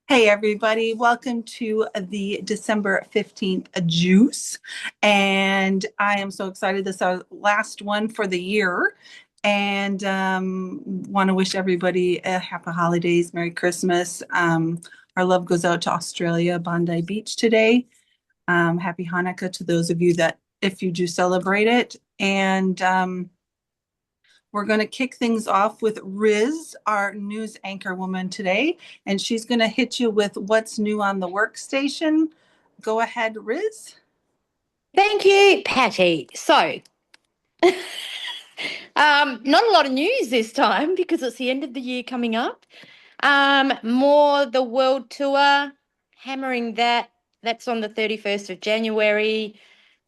Hey, everybody. Welcome to the December 15th juice. And I am so excited. This is our last one for the year. And want to wish everybody a happy holidays, Merry Christmas. Our love goes out to Australia, Bondi Beach today. Happy Hanukkah to those of you that, if you do celebrate it. And we're going to kick things off with Riz, our news anchor woman today, and she's going to hit you with what's new on the workstation. Go ahead, Riz. Thank you, Patty. Not a lot of news this time because it's the end of the year coming up. More the world tour, hammering that. That's on the 31st of January.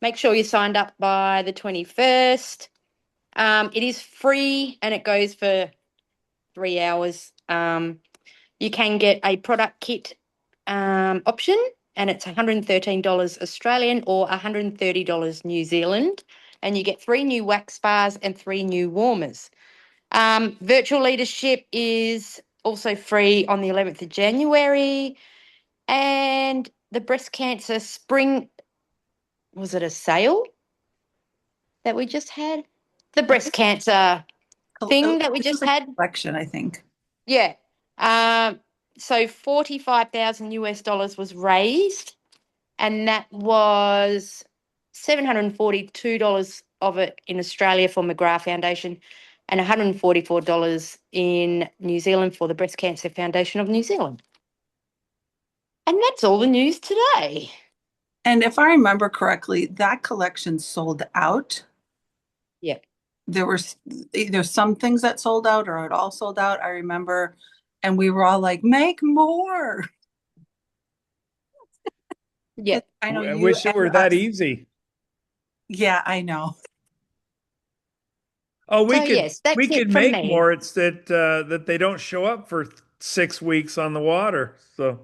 Make sure you signed up by the 21st. It is free and it goes for 3 hours. You can get a product kit option, and it's $113 Australian or $130 New Zealand. And you get three new wax bars and three new warmers. Virtual leadership is also free on the 11th of January. And the breast cancer spring, was it a sale that we just had? The I breast think cancer thing that we this was just a had. collection, I think. Yeah. So 45,000 US dollars was raised, and that was $742 of it in Australia for McGrath Foundation and $144 in New Zealand for the Breast Cancer Foundation of New Zealand. And that's all the news today. And if I remember correctly, that collection sold out. Yeah. There were either some things that sold out or it all sold out. I remember, and we were all like, make more. Yeah. I know I you wish it and were that us. easy. Yeah, I know. Oh, So we could yes, we that's it could from make me. more. It's that they don't show up for 6 weeks on the water. So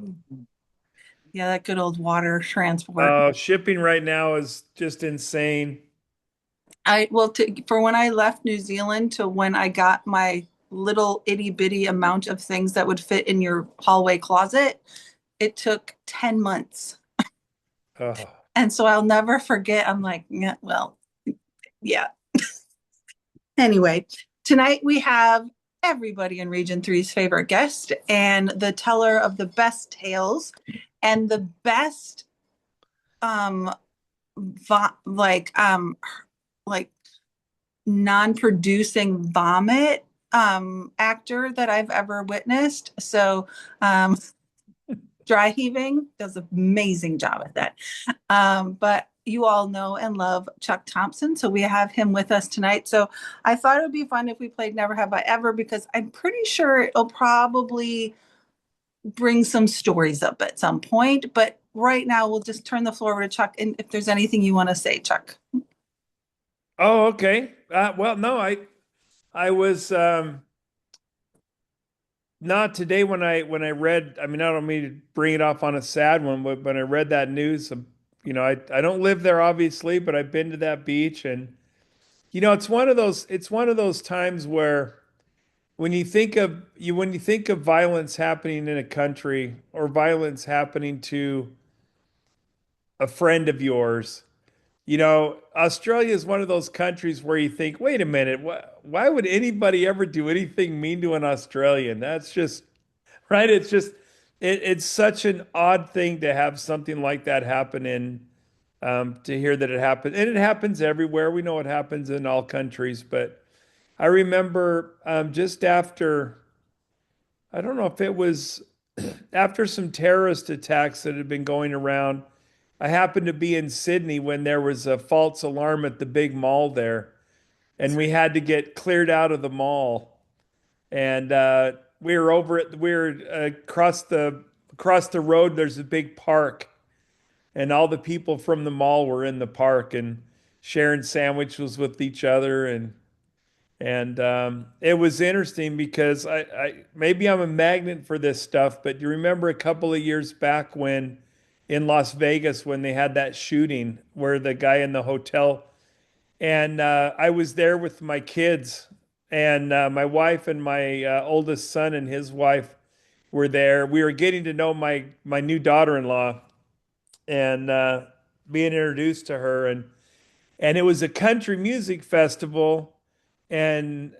Yeah, that good old water transport. shipping right now is just insane. For when I left New Zealand to when I got my little itty bitty amount of things that would fit in your hallway closet, it took 10 months. Oh, And so I'll never forget. I'm like, yeah, well, yeah. Anyway, tonight we have everybody in Region Three's favorite guest and the teller of the best tales and the best um vo- like um like non-producing vomit actor that I've ever witnessed. So dry heaving does an amazing job at that. But you all know and love Chuck Thompson, so we have him with us tonight. So I thought it would be fun if we played Never Have I Ever, because I'm pretty sure it'll probably bring some stories up at some point. But right now, we'll just turn the floor over to Chuck. And if there's anything you want to say, Chuck. oh, okay. Well, no, I was not today when I read. I mean, I don't mean to bring it off on a sad one, but when I read that news, I don't live there obviously, but I've been to that beach, and it's one of those times where when you think of violence happening in a country or violence happening to a friend of yours, Australia is one of those countries where you think, wait a minute, why would anybody ever do anything mean to an Australian? That's just right. It's such an odd thing to have something like that happen to hear that it happened. And it happens everywhere. We know it happens in all countries, but I remember just after, I don't know if it was after some terrorist attacks that had been going around. I happened to be in Sydney when there was a false alarm at the big mall there, and we had to get cleared out of the mall. And we were across the road. There's a big park, and all the people from the mall were in the park and sharing sandwiches with each other, and it was interesting because maybe I'm a magnet for this stuff, but you remember a couple of years back when in Las Vegas when they had that shooting where the guy in the hotel, and I was there with my kids and my wife and my oldest son and his wife, were there. We were getting to know my new daughter-in-law and being introduced to her, and it was a country music festival, and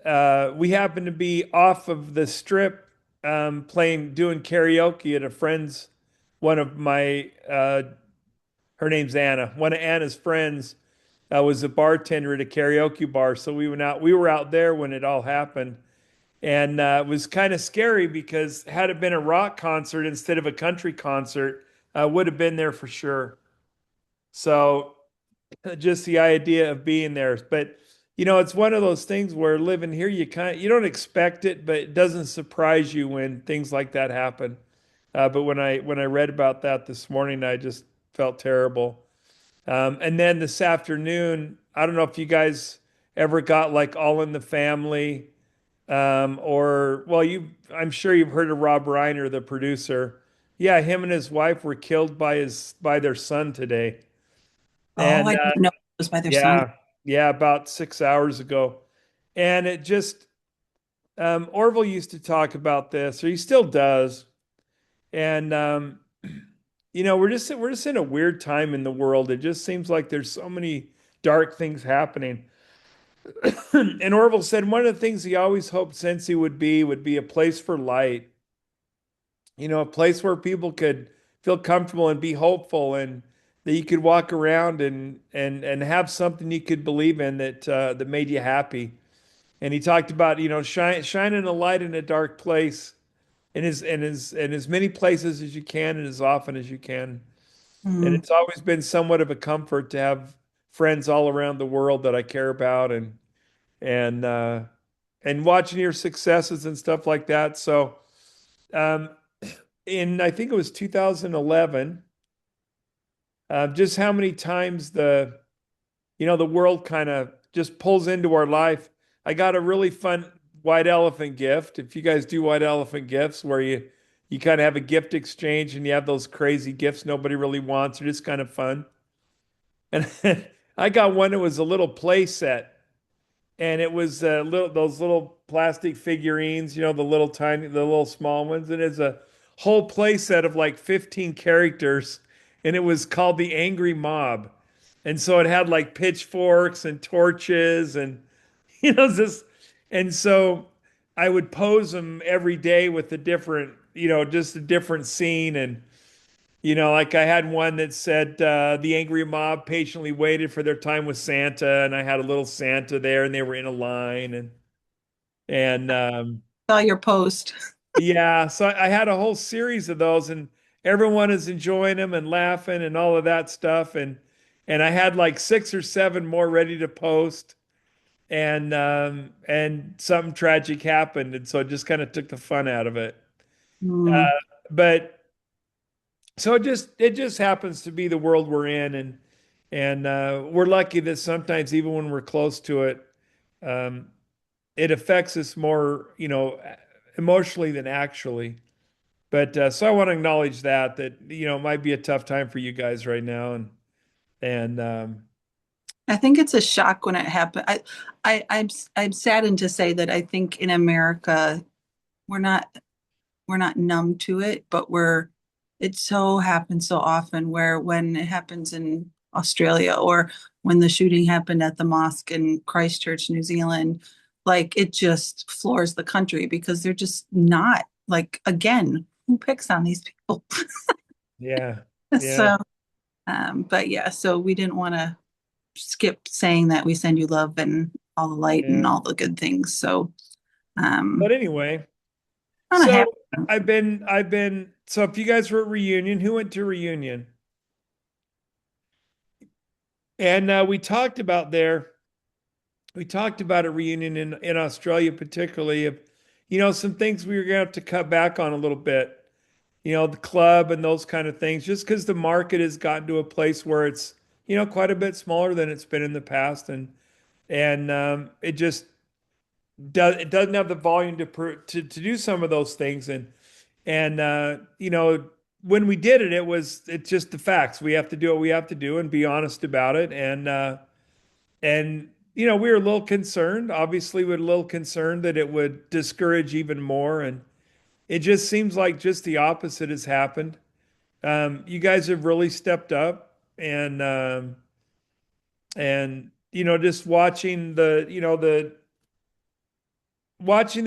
we happened to be off of the strip doing karaoke at a friend's, one of my her name's Anna. One of Anna's friends was a bartender at a karaoke bar, so we were out there when it all happened. And it was kind of scary because had it been a rock concert instead of a country concert, I would have been there for sure. So just the idea of being there. But it's one of those things where living here, you don't expect it, but it doesn't surprise you when things like that happen. But when I read about that this morning, I just felt terrible. And then this afternoon, I don't know if you guys ever got like All in the Family, or well, I'm sure you've heard of Rob Reiner, the producer. Yeah, him and his wife were killed by their son today. Oh, And I didn't know it was by their son. yeah, yeah, about 6 hours ago. And it just, Orville used to talk about this, or he still does. And we're just in a weird time in the world. It just seems like there's so many dark things happening. And Orville said one of the things he always hoped Cincy would be a place for light. A place where people could feel comfortable and be hopeful, and that you could walk around and have something you could believe in that made you happy. And he talked about, shining a light in a dark place in as many places as you can and as often as you can. And Mm. it's always been somewhat of a comfort to have friends all around the world that I care about, and uh, and watching your successes and stuff like that. So, um, in I think it was 2011, just how many times the world kind of just pulls into our life. I got a really fun white elephant gift. If you guys do white elephant gifts, where you kind of have a gift exchange and you have those crazy gifts nobody really wants, they're just kind of fun. And I got one that was a little play set, and it was those little plastic figurines, the little small ones, and it's a whole play set of like 15 characters, and it was called the Angry Mob, and so it had like pitchforks and torches, and this, and so I would pose them every day with a different, just a different scene. And like I had one that said, the angry mob patiently waited for their time with Santa, and I had a little Santa there, and they were in a line, and Saw your post. yeah, so I had a whole series of those, and everyone is enjoying them and laughing and all of that stuff, and I had like six or seven more ready to post, and something tragic happened, and so it just kind of took the fun out of it. Mm. Uh, but so it just happens to be the world we're in, and we're lucky that sometimes even when we're close to it, um, it affects us more, emotionally than actually. But so I want to acknowledge that it might be a tough time for you guys right now, and I think it's a shock when it happened. I'm saddened to say that I think in America we're not we're not numb to it, but it so happens so often where when it happens in Australia or when the shooting happened at the mosque in Christchurch, New Zealand, like it just floors the country because they're just not like again, who picks on these people? yeah, yeah, So, but yeah, so we didn't want to skip saying that we send you love and all the light and yeah. all the good things. So, But um, anyway, kind of so happy. I've been. So if you guys were at reunion, who went to reunion? And we talked about a reunion in Australia, particularly of, some things we were going to have to cut back on a little bit, the club and those kind of things, just because the market has gotten to a place where it's, quite a bit smaller than it's been in the past. And it doesn't have the volume to do some of those things. And when we did it, it's just the facts. We have to do what we have to do and be honest about it. And we were a little concerned, obviously, we're a little concerned that it would discourage even more. it just seems like just the opposite has happened. You guys have really stepped up, and just watching the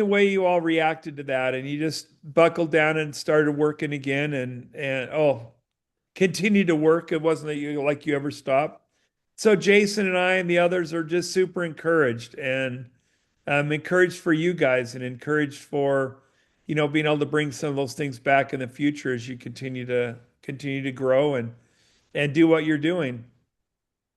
way you all reacted to that, and you just buckled down and started working again, and continue to work. It wasn't that you ever stopped. So Jason and I and the others are just super encouraged, and encouraged for you guys, and encouraged for being able to bring some of those things back in the future as you continue to grow and do what you're doing.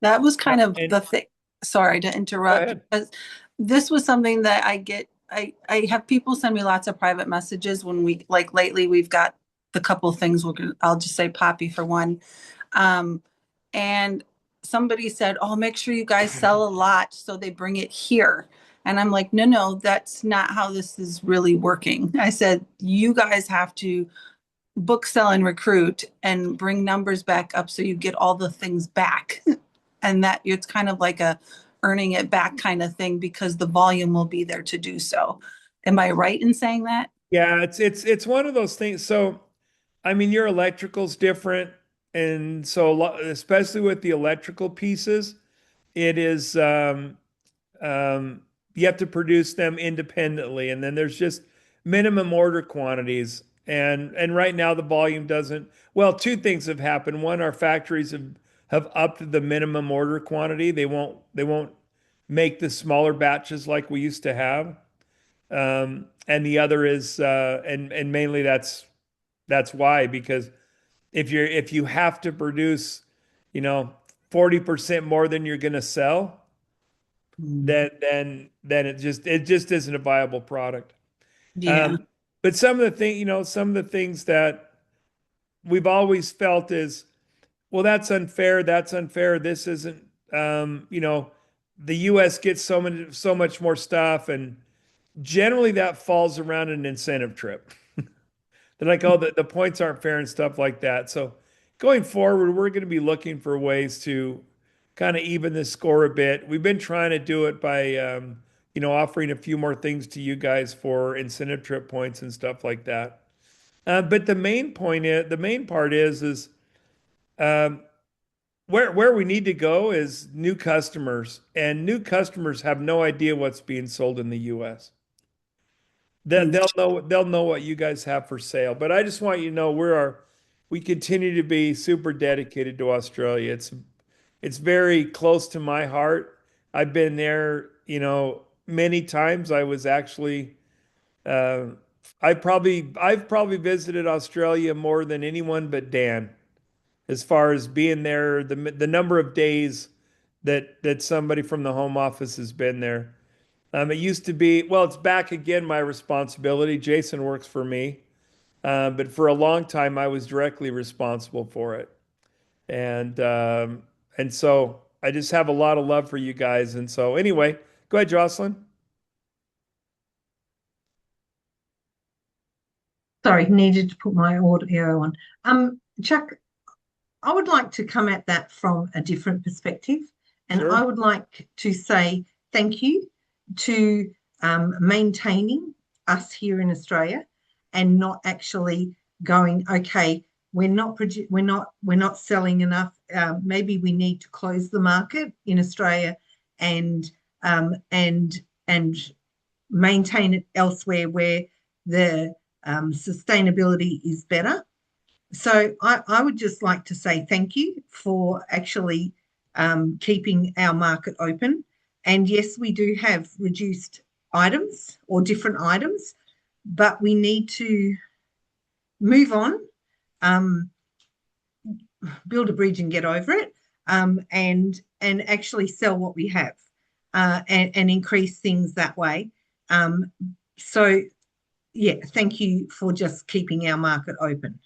That was kind of And the thing. Sorry to go interrupt. ahead. But this was something that I get. I have people send me lots of private messages when we like lately. We've got the couple of things. I'll just say Poppy for one. Um, and somebody said, "Oh, make sure you guys sell a lot so they bring it here." And I'm like, "No, no, that's not how this is really working." I said, "You guys have to book, sell, and recruit and bring numbers back up so you get all the things back." And that it's kind of like a earning it back kind of thing because the volume will be there to do so. Am I right in saying that? Yeah, it's one of those things. So, I mean, your electrical's different, and so especially with the electrical pieces, it is you have to produce them independently, and then there's just minimum order quantities. And right now the volume doesn't. Well, two things have happened. One, our factories have upped the minimum order quantity. They won't make the smaller batches like we used to have. And the other is and mainly that's why, because if you have to produce, you know, 40% more than you're going to sell, Mm. then it just isn't a viable product. Yeah. Um, but some of the things that we've always felt is, well, that's unfair. That's unfair. This isn't, the U.S. gets so much more stuff, and generally that falls around an incentive trip. They're like, oh, the points aren't fair and stuff like that. So going forward, we're going to be looking for ways to kind of even the score a bit. We've been trying to do it by, offering a few more things to you guys for incentive trip points and stuff like that. But the main part is um, where we need to go is new customers, and new customers have no idea what's being sold in the U.S. That they'll know what you guys have for sale. But I just want you to know we continue to be super dedicated to Australia. It's very close to my heart. I've been there, many times. I was actually uh, I've probably visited Australia more than anyone but Dan, as far as being there, the number of days that somebody from the home office has been there. It used to be, well, it's back again, my responsibility. Jason works for me. But for a long time, I was directly responsible for it. And so I just have a lot of love for you guys. And so anyway, go ahead, Jocelyn. Sorry, needed to put my audio on. Chuck, I would like to come at that from a different perspective, and I Sure. would like to say thank you to maintaining us here in Australia and not actually going, okay, we're not selling enough. Maybe we need to close the market in Australia and um, and and maintain it elsewhere where the sustainability is better. So I would just like to say thank you for actually keeping our market open. And yes, we do have reduced items or different items, but we need to move on, um, build a bridge and get over it, and actually sell what we have, and increase things that way. So yeah, thank you for just keeping our market open.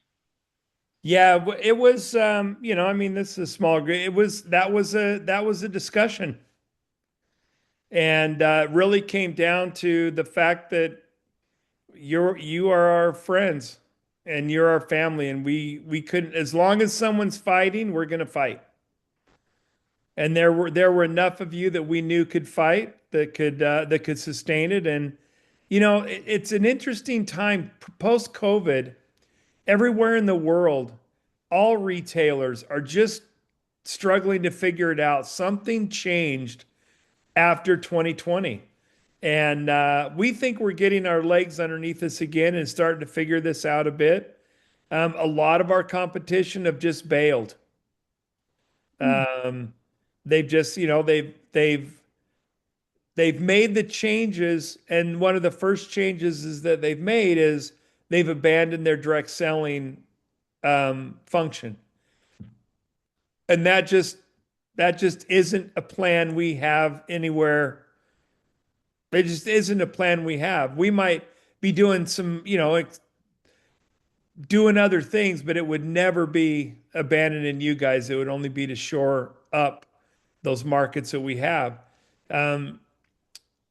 Yeah, it was, I mean, this is a small group. That was a discussion, and really came down to the fact that you are our friends, and you're our family, and we couldn't, as long as someone's fighting, we're going to fight. And there were enough of you that we knew could fight, that could sustain it, It's an interesting time post COVID. Everywhere in the world, all retailers are just struggling to figure it out. Something changed after 2020. And we think we're getting our legs underneath us again and starting to figure this out a bit. A lot of our competition have just bailed. Mm. Um, they've just, they've made the changes, and one of the first changes is that they've made is they've abandoned their direct selling function, and that just isn't a plan we have anywhere. It just isn't a plan we have. We might be doing some, doing other things, but it would never be abandoning you guys. It would only be to shore up those markets that we have. Um,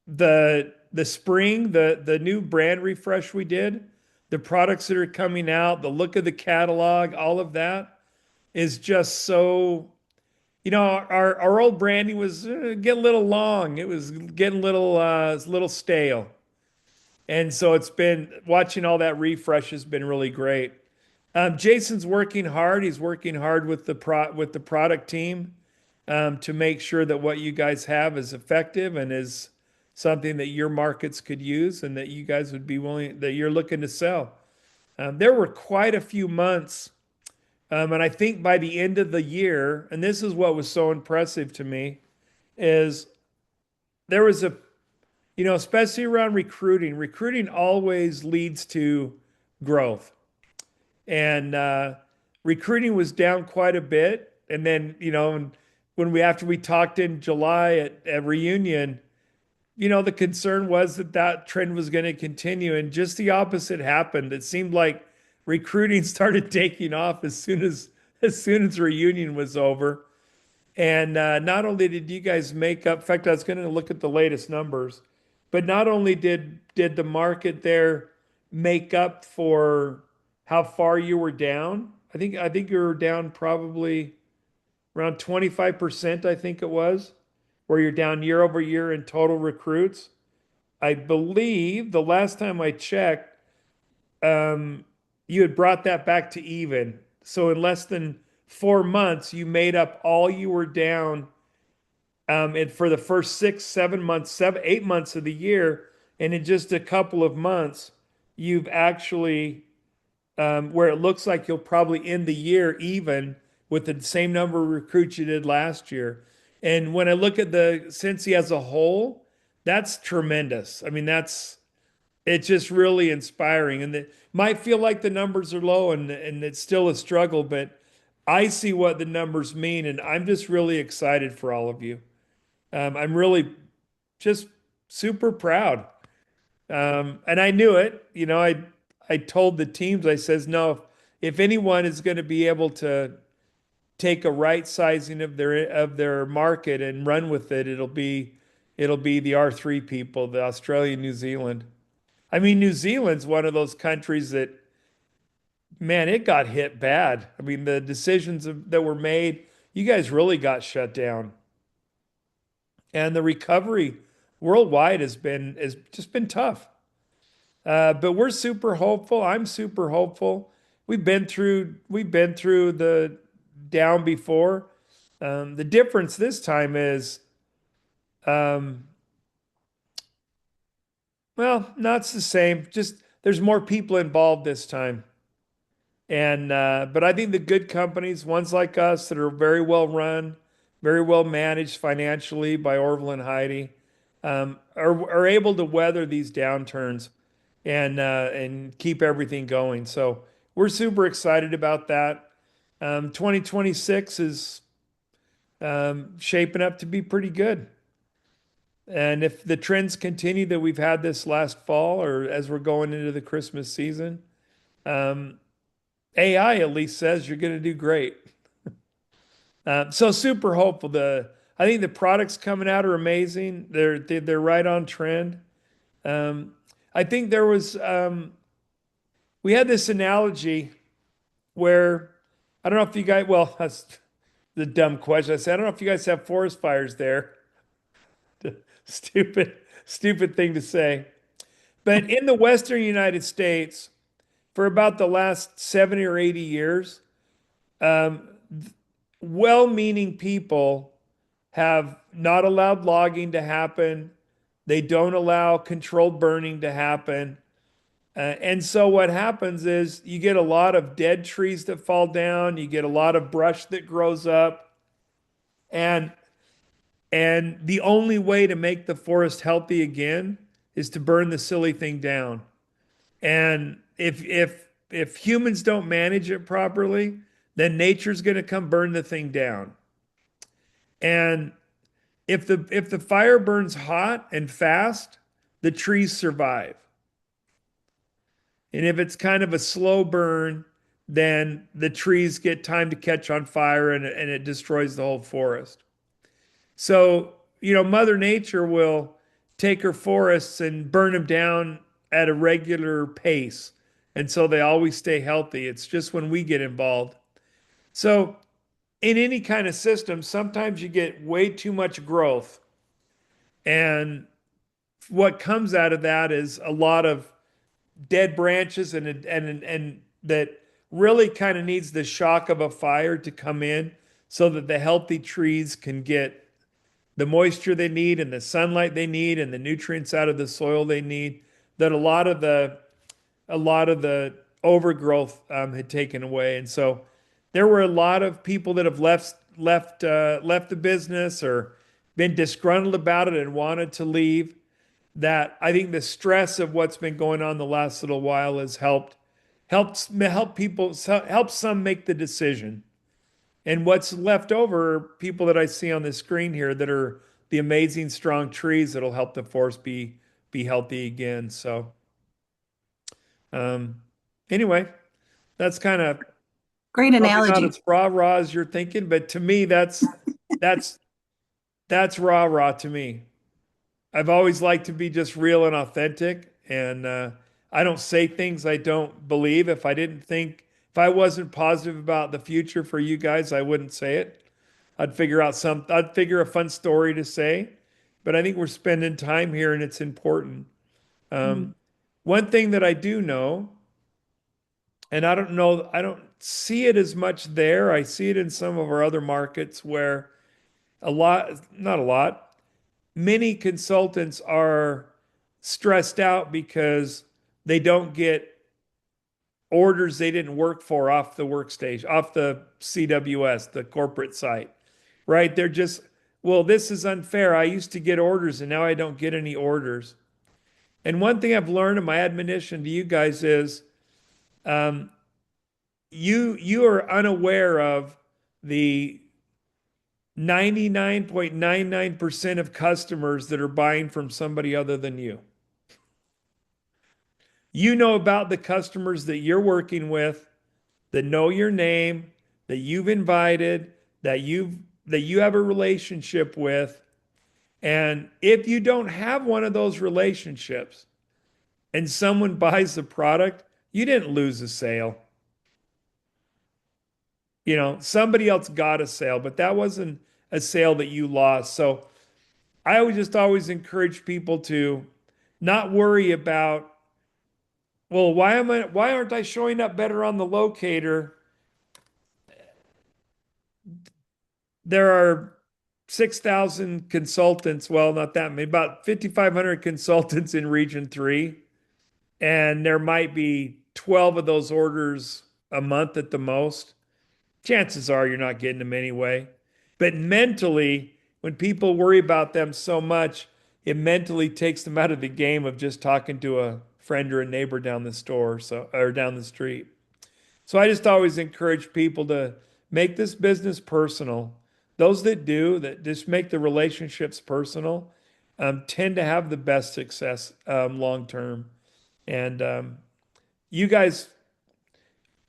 the spring, the new brand refresh we did, the products that are coming out, the look of the catalog, all of that is just so, our old branding was getting a little long. It was getting a little stale. And so it's been watching all that refresh has been really great. Jason's working hard. He's working hard with the product team to make sure that what you guys have is effective and is something that your markets could use and that you guys would be willing that you're looking to sell. There were quite a few months, and I think by the end of the year, and this is what was so impressive to me, is there was especially around recruiting. Recruiting always leads to growth. And recruiting was down quite a bit. And then, after we talked in July at reunion, the concern was that that trend was going to continue, and just the opposite happened. It seemed like recruiting started taking off as soon as reunion was over. And not only did you guys make up, in fact, I was going to look at the latest numbers, but not only did the market there make up for how far you were down. I think you were down probably around 25%, I think it was, where you're down year over year in total recruits. I believe the last time I checked, you had brought that back to even. So in less than 4 months, you made up all you were down. And for the first 6, 7 months, 8 months of the year, and in just a couple of months, you've actually, where it looks like you'll probably end the year even with the same number of recruits you did last year. And when I look at the Cincy as a whole, that's tremendous. I mean, it's just really inspiring. And it might feel like the numbers are low and it's still a struggle, but I see what the numbers mean, and I'm just really excited for all of you. I'm really just super proud. And I knew it. I told the teams, I says, no, if anyone is going to be able to take a right sizing of their market and run with it, it'll be the R3 people, the Australia, New Zealand. I mean, New Zealand's one of those countries that, man, it got hit bad. I mean, the decisions that were made, you guys really got shut down. And the recovery worldwide has just been tough. But we're super hopeful. I'm super hopeful. We've been through the down before. The difference this time is, um, well, not the same. Just there's more people involved this time. And but I think the good companies, ones like us that are very well run, very well managed financially by Orville and Heidi, are able to weather these downturns and keep everything going. So we're super excited about that. 2026 is shaping up to be pretty good. And if the trends continue that we've had this last fall or as we're going into the Christmas season, um, AI at least says you're going to do great. So super hopeful. I think the products coming out are amazing. They're right on trend. Um, I think we had this analogy where I don't know if you guys, well, that's the dumb question. I said, I don't know if you guys have forest fires there. Stupid thing to say. But in the Western United States, for about the last 70 or 80 years, um, well-meaning people have not allowed logging to happen. They don't allow controlled burning to happen. And so what happens is you get a lot of dead trees that fall down, you get a lot of brush that grows up, and the only way to make the forest healthy again is to burn the silly thing down. And if humans don't manage it properly, then nature's going to come burn the thing down. And if the fire burns hot and fast, the trees survive. And if it's kind of a slow burn, then the trees get time to catch on fire and it destroys the whole forest. So, Mother Nature will take her forests and burn them down at a regular pace. And so they always stay healthy. It's just when we get involved. So, in any kind of system, sometimes you get way too much growth. And what comes out of that is a lot of dead branches and that really kind of needs the shock of a fire to come in so that the healthy trees can get the moisture they need and the sunlight they need and the nutrients out of the soil they need that a lot of the overgrowth had taken away. And so there were a lot of people that have left the business or been disgruntled about it and wanted to leave. That I think the stress of what's been going on the last little while has helped some make the decision. And what's left over are people that I see on the screen here that are the amazing strong trees that'll help the forest be healthy again. So um, anyway, that's kind of Great probably not analogy. as rah-rah as you're thinking, but to me that's that's rah-rah to me. I've always liked to be just real and authentic, and I don't say things I don't believe. If I wasn't positive about the future for you guys, I wouldn't say it. I'd figure a fun story to say, but I think we're spending time here and it's important. Mm. One thing that I do know, and I don't see it as much there. I see it in some of our other markets where not a lot, many consultants are stressed out because they don't get orders they didn't work for off the workstation, off the CWS, the corporate site, right? They're just, well, this is unfair. I used to get orders and now I don't get any orders. And one thing I've learned in my admonition to you guys is um, you are unaware of the 99.99% of customers that are buying from somebody other than you. You know about the customers that you're working with, that know your name, that you've invited, that you have a relationship with. And if you don't have one of those relationships and someone buys the product, you didn't lose a sale. Somebody else got a sale, but that wasn't a sale that you lost. So I would just always encourage people to not worry about, well, why aren't I showing up better on the locator? There are 6,000 consultants, well, not that many, about 5,500 consultants in Region 3, and there might be 12 of those orders a month at the most. Chances are you're not getting them anyway. But mentally, when people worry about them so much, it mentally takes them out of the game of just talking to a friend or a neighbor down the store, or down the street. So I just always encourage people to make this business personal. Those that do, that just make the relationships personal, tend to have the best success long term. And you guys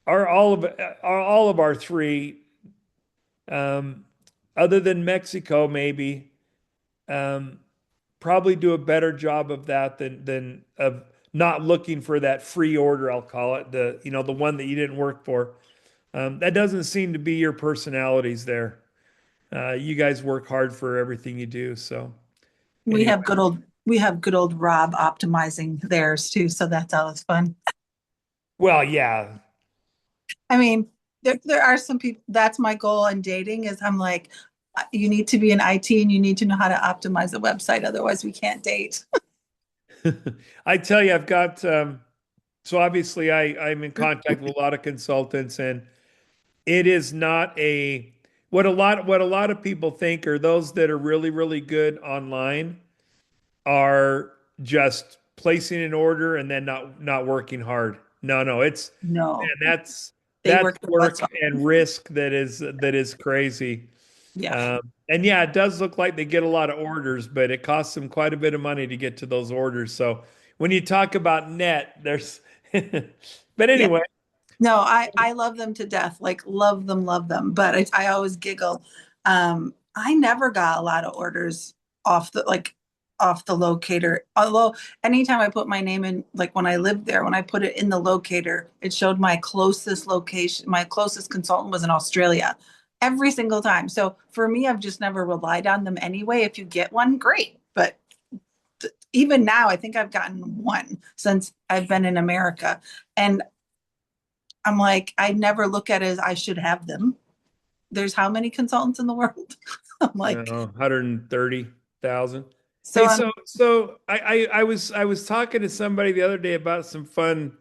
are all of our three, um, other than Mexico, maybe, um, probably do a better job of that than of not looking for that free order. I'll call it the one that you didn't work for. That doesn't seem to be your personalities there. You guys work hard for everything you do. So We anyway, have good old we have good old Rob optimizing theirs too, so that's always fun. Well, yeah. I mean, there are some people, that's my goal in dating is I'm like, you need to be in IT and you need to know how to optimize a website, otherwise we can't date. I tell you, I've got so obviously I'm in contact with a lot of consultants, and it is not a what a lot of people think are those that are really, really good online are just placing an order and then not working hard. No, no, it's No, man, they that's work their work butts off. and risk that is crazy. Yeah. And yeah, it does look like they get a lot of orders, but it costs them quite a bit of money to get to those orders. So when you talk about net, there's, but Yeah. anyway, No, I love them to death. Like love them. But I always giggle. I never got a lot of orders off the like off the locator. Although anytime I put my name in, like when I lived there, when I put it in the locator, it showed my closest location. My closest consultant was in Australia every single time. So for me, I've just never relied on them anyway. If you get one, great. But even now, I think I've gotten one since I've been in America. And I'm like, I never look at it as I should have them. There's how many consultants in the world? I'm I don't like, know, 130,000. so Hey, I'm so I was talking to somebody the other day about some fun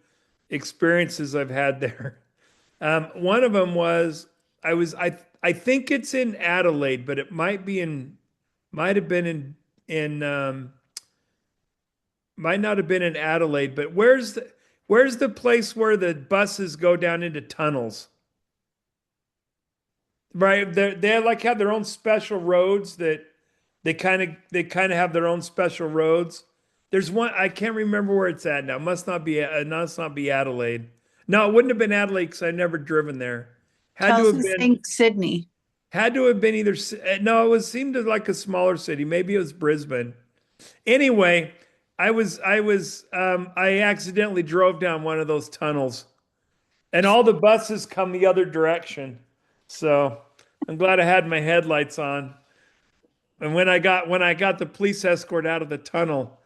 experiences I've had there. One of them was I think it's in Adelaide, but it might have been in might not have been in Adelaide, but where's the place where the buses go down into tunnels? Right, they like have their own special roads that they kind of have their own special roads. There's one I can't remember where it's at now. Must not be Adelaide. No, it wouldn't have been Adelaide because I've never driven there. Had to have Chelsea's been saying Sydney. had to have been either no, it was seemed like a smaller city. Maybe it was Brisbane. Anyway, I accidentally drove down one of those tunnels, and all the buses come the other direction. So I'm glad I had my headlights on. And when I got the police escort out of the tunnel,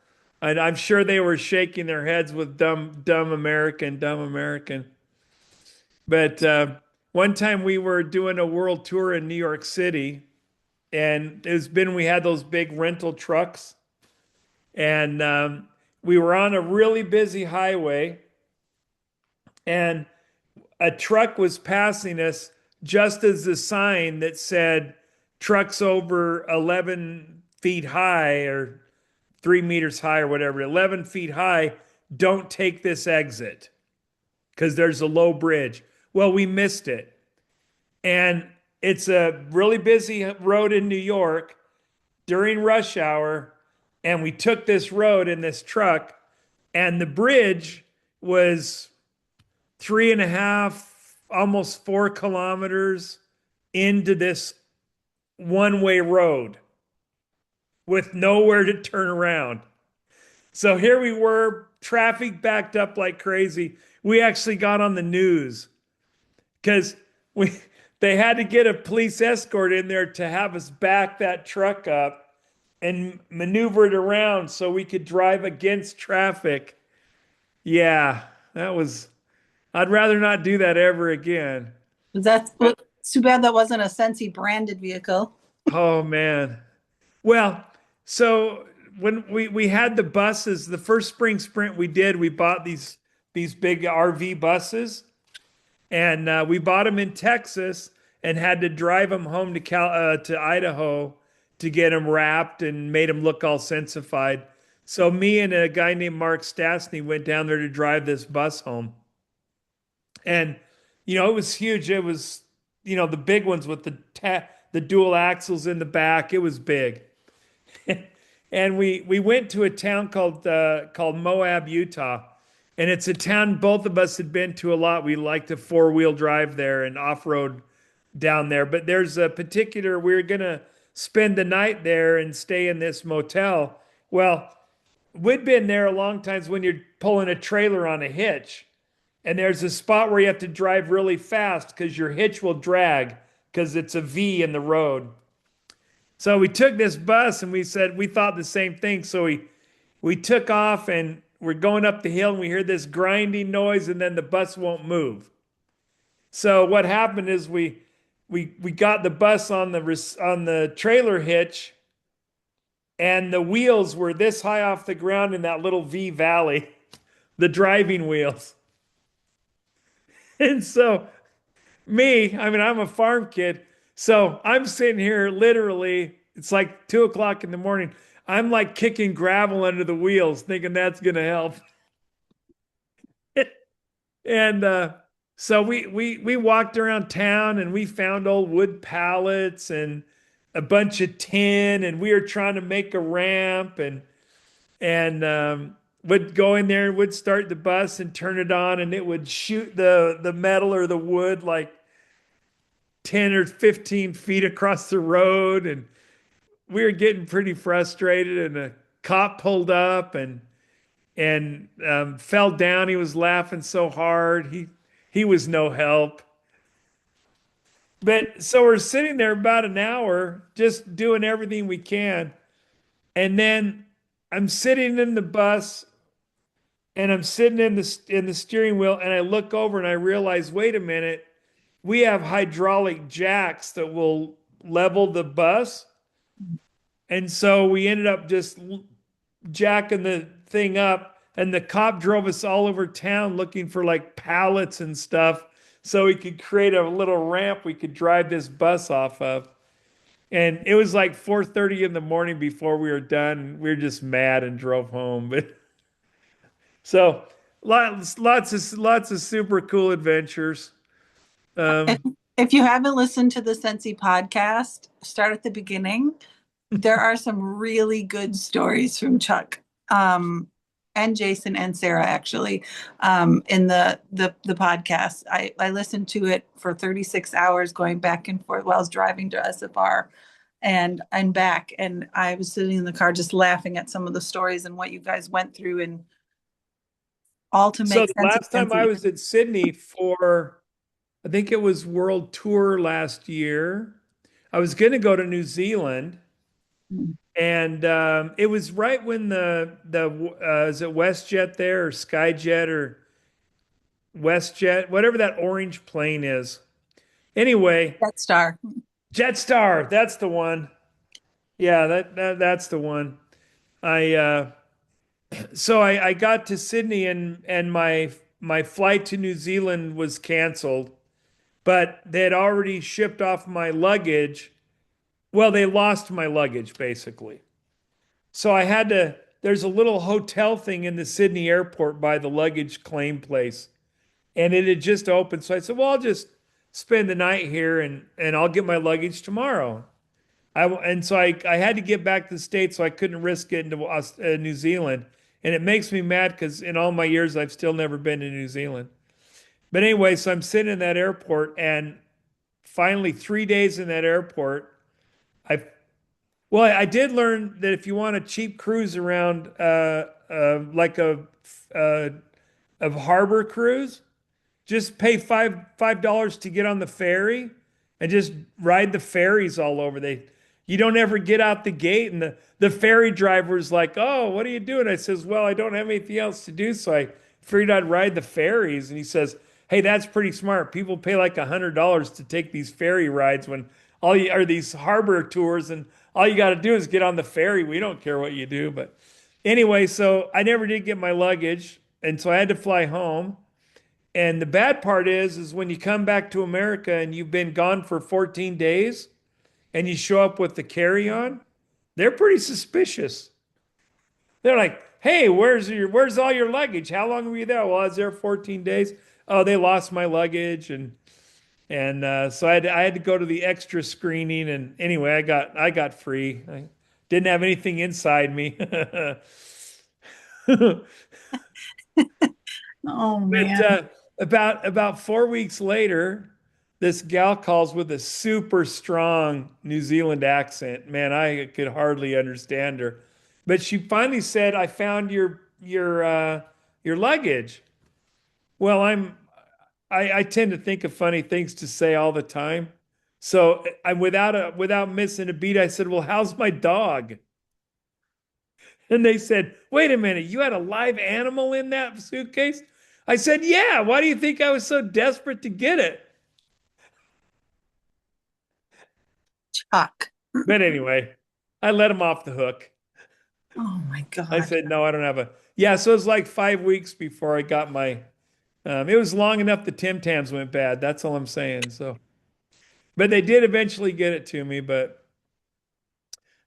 and I'm sure they were shaking their heads with dumb American, dumb American. But one time we were doing a world tour in New York City, and we had those big rental trucks, and we were on a really busy highway, and a truck was passing us just as the sign that said trucks over 11 feet high or 3 meters high or whatever, 11 feet high, don't take this exit because there's a low bridge. Well, we missed it. And it's a really busy road in New York during rush hour. And we took this road in this truck, and the bridge was 3.5, almost 4 kilometers into this one-way road with nowhere to turn around. So here we were, traffic backed up like crazy. We actually got on the news because we they had to get a police escort in there to have us back that truck up and maneuver it around so we could drive against traffic. Yeah, I'd rather not do that ever again. That's it's too bad that wasn't a Sensi branded vehicle. Oh man. Well, so when we had the buses, the first spring sprint we did, we bought these big RV buses, and we bought them in Texas and had to drive them home to Idaho to get them wrapped and made them look all sensified. So me and a guy named Mark Stastny went down there to drive this bus home. And it was huge. It was the big ones with the dual axles in the back. It was big. And we went to a town called Moab, Utah. And it's a town both of us had been to a lot. We like to four-wheel drive there and off-road down there. But there's a particular, we're going to spend the night there and stay in this motel. Well, we'd been there a long times when you're pulling a trailer on a hitch. And there's a spot where you have to drive really fast because your hitch will drag because it's a V in the road. So we took this bus and we said we thought the same thing. So we took off and we're going up the hill and we hear this grinding noise and then the bus won't move. So what happened is we got the bus on the trailer hitch and the wheels were this high off the ground in that little V valley, the driving wheels. And so I mean, I'm a farm kid. So I'm sitting here literally, it's like 2 o'clock in the morning. I'm like kicking gravel under the wheels, thinking that's going to help. And so we walked around town and we found old wood pallets and a bunch of tin, and we were trying to make a ramp and would go in there and would start the bus and turn it on, and it would shoot the metal or the wood like 10 or 15 feet across the road, and we were getting pretty frustrated, and a cop pulled up and fell down. He was laughing so hard. He was no help. But so we're sitting there about an hour just doing everything we can. And then I'm sitting in the bus and I'm sitting in the steering wheel and I look over and I realize, wait a minute, we have hydraulic jacks that will level the bus. And so we ended up just jacking the thing up, and the cop drove us all over town looking for like pallets and stuff so we could create a little ramp we could drive this bus off of. And it was like 4:30 in the morning before we were done. We were just mad and drove home. But so lots of super cool adventures. If, Um, if you haven't listened to the Sensi podcast, start at the beginning. There are some really good stories from Chuck, and Jason and Sarah actually, in the podcast. I listened to it for 36 hours going back and forth while I was driving to SFR and back. And I was sitting in the car just laughing at some of the stories and what you guys went through, and all to so make the sense of last time I Sensi. was at Sydney for, I think it was World Tour last year, I was going to go to New Zealand. And it was right when the is it WestJet there or SkyJet or WestJet, whatever that orange plane is. Anyway, That star. Jetstar, that's the one. Yeah, that's the one. I so I got to Sydney and my flight to New Zealand was canceled, but they had already shipped off my luggage. Well, they lost my luggage basically. So I had to, there's a little hotel thing in the Sydney airport by the luggage claim place. And it had just opened. So I said, well, I'll just spend the night here and I'll get my luggage tomorrow. And so I had to get back to the States, so I couldn't risk getting to New Zealand. And it makes me mad because in all my years, I've still never been to New Zealand. But anyway, so I'm sitting in that airport, and finally, 3 days in that airport, I well, I did learn that if you want a cheap cruise around, like uh, a harbor cruise, just pay $5 to get on the ferry and just ride the ferries all over. You don't ever get out the gate, and the ferry driver's like, "Oh, what are you doing?" I says, "Well, I don't have anything else to do, so I figured I'd ride the ferries." And he says, "Hey, that's pretty smart. People pay like $100 to take these ferry rides when all you are these harbor tours, and all you got to do is get on the ferry. We don't care what you do." But anyway, so I never did get my luggage, and so I had to fly home. And the bad part is when you come back to America and you've been gone for 14 days and you show up with the carry-on, they're pretty suspicious. They're like, "Hey, where's all your luggage? How long were you there?" "Well, I was there 14 days." "Oh, they lost my luggage." And so I had to go to the extra screening. And anyway, I got free. I didn't have anything inside me. Oh But man. about 4 weeks later, this gal calls with a super strong New Zealand accent. Man, I could hardly understand her. But she finally said, "I found your luggage." Well, I tend to think of funny things to say all the time. So I without missing a beat, I said, "Well, how's my dog?" And they said, wait a minute, you had a live animal in that suitcase? I said, yeah. Why do you think I was so desperate to get it? Chuck. But anyway, I let him off the hook. Oh my I God. said, no, I don't have a. Yeah, so it was like 5 weeks before I got my. It was long enough the Tim Tams went bad. That's all I'm saying. So, but they did eventually get it to me. But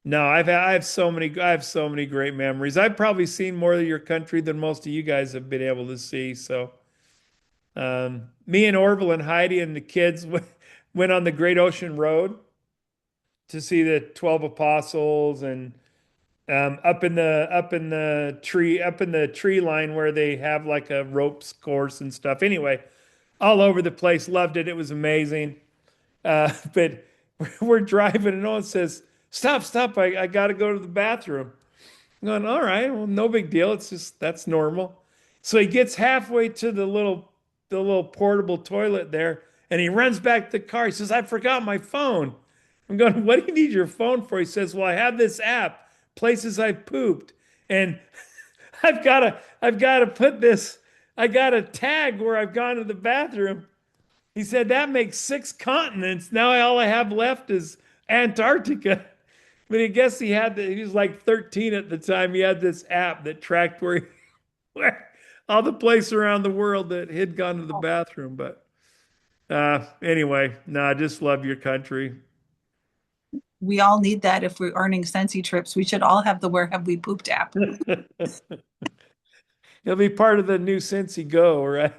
no, I have so many great memories. I've probably seen more of your country than most of you guys have been able to see. So, me and Orville and Heidi and the kids went on the Great Ocean Road to see the 12 apostles and up in the tree line where they have like a ropes course and stuff. Anyway, all over the place. Loved it. It was amazing. But we're driving and no one says, "Stop, stop! I got to go to the bathroom." I'm going, all right, well, no big deal. It's just that's normal. So he gets halfway to the little portable toilet there, and he runs back to the car. He says, "I forgot my phone." I'm going, "What do you need your phone for?" He says, "Well, I have this app, places I've pooped, and I've got to put this. I got a tag where I've gone to the bathroom." He said, "That makes 6 continents. Now all I have left is Antarctica." But I guess he was like 13 at the time. He had this app that tracked where all the places around the world that he'd gone to the bathroom. But anyway, no, I just love your country. We all need that if we're earning Sensi trips. We should all have the Where Have We Pooped app. It'll be part of the new Cincy Go, right?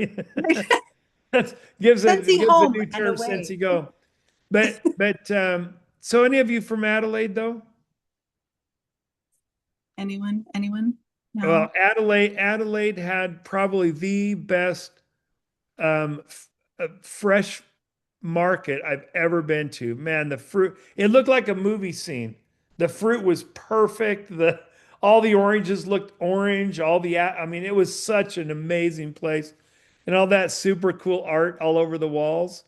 That Sensi gives a home new and term, away. Cincy Go. But so any of you from Adelaide though? Anyone? Anyone? No. Well, Adelaide had probably the best fresh market I've ever been to. Man, the fruit, it looked like a movie scene. The fruit was perfect. All the oranges looked orange. I mean, it was such an amazing place. And all that super cool art all over the walls.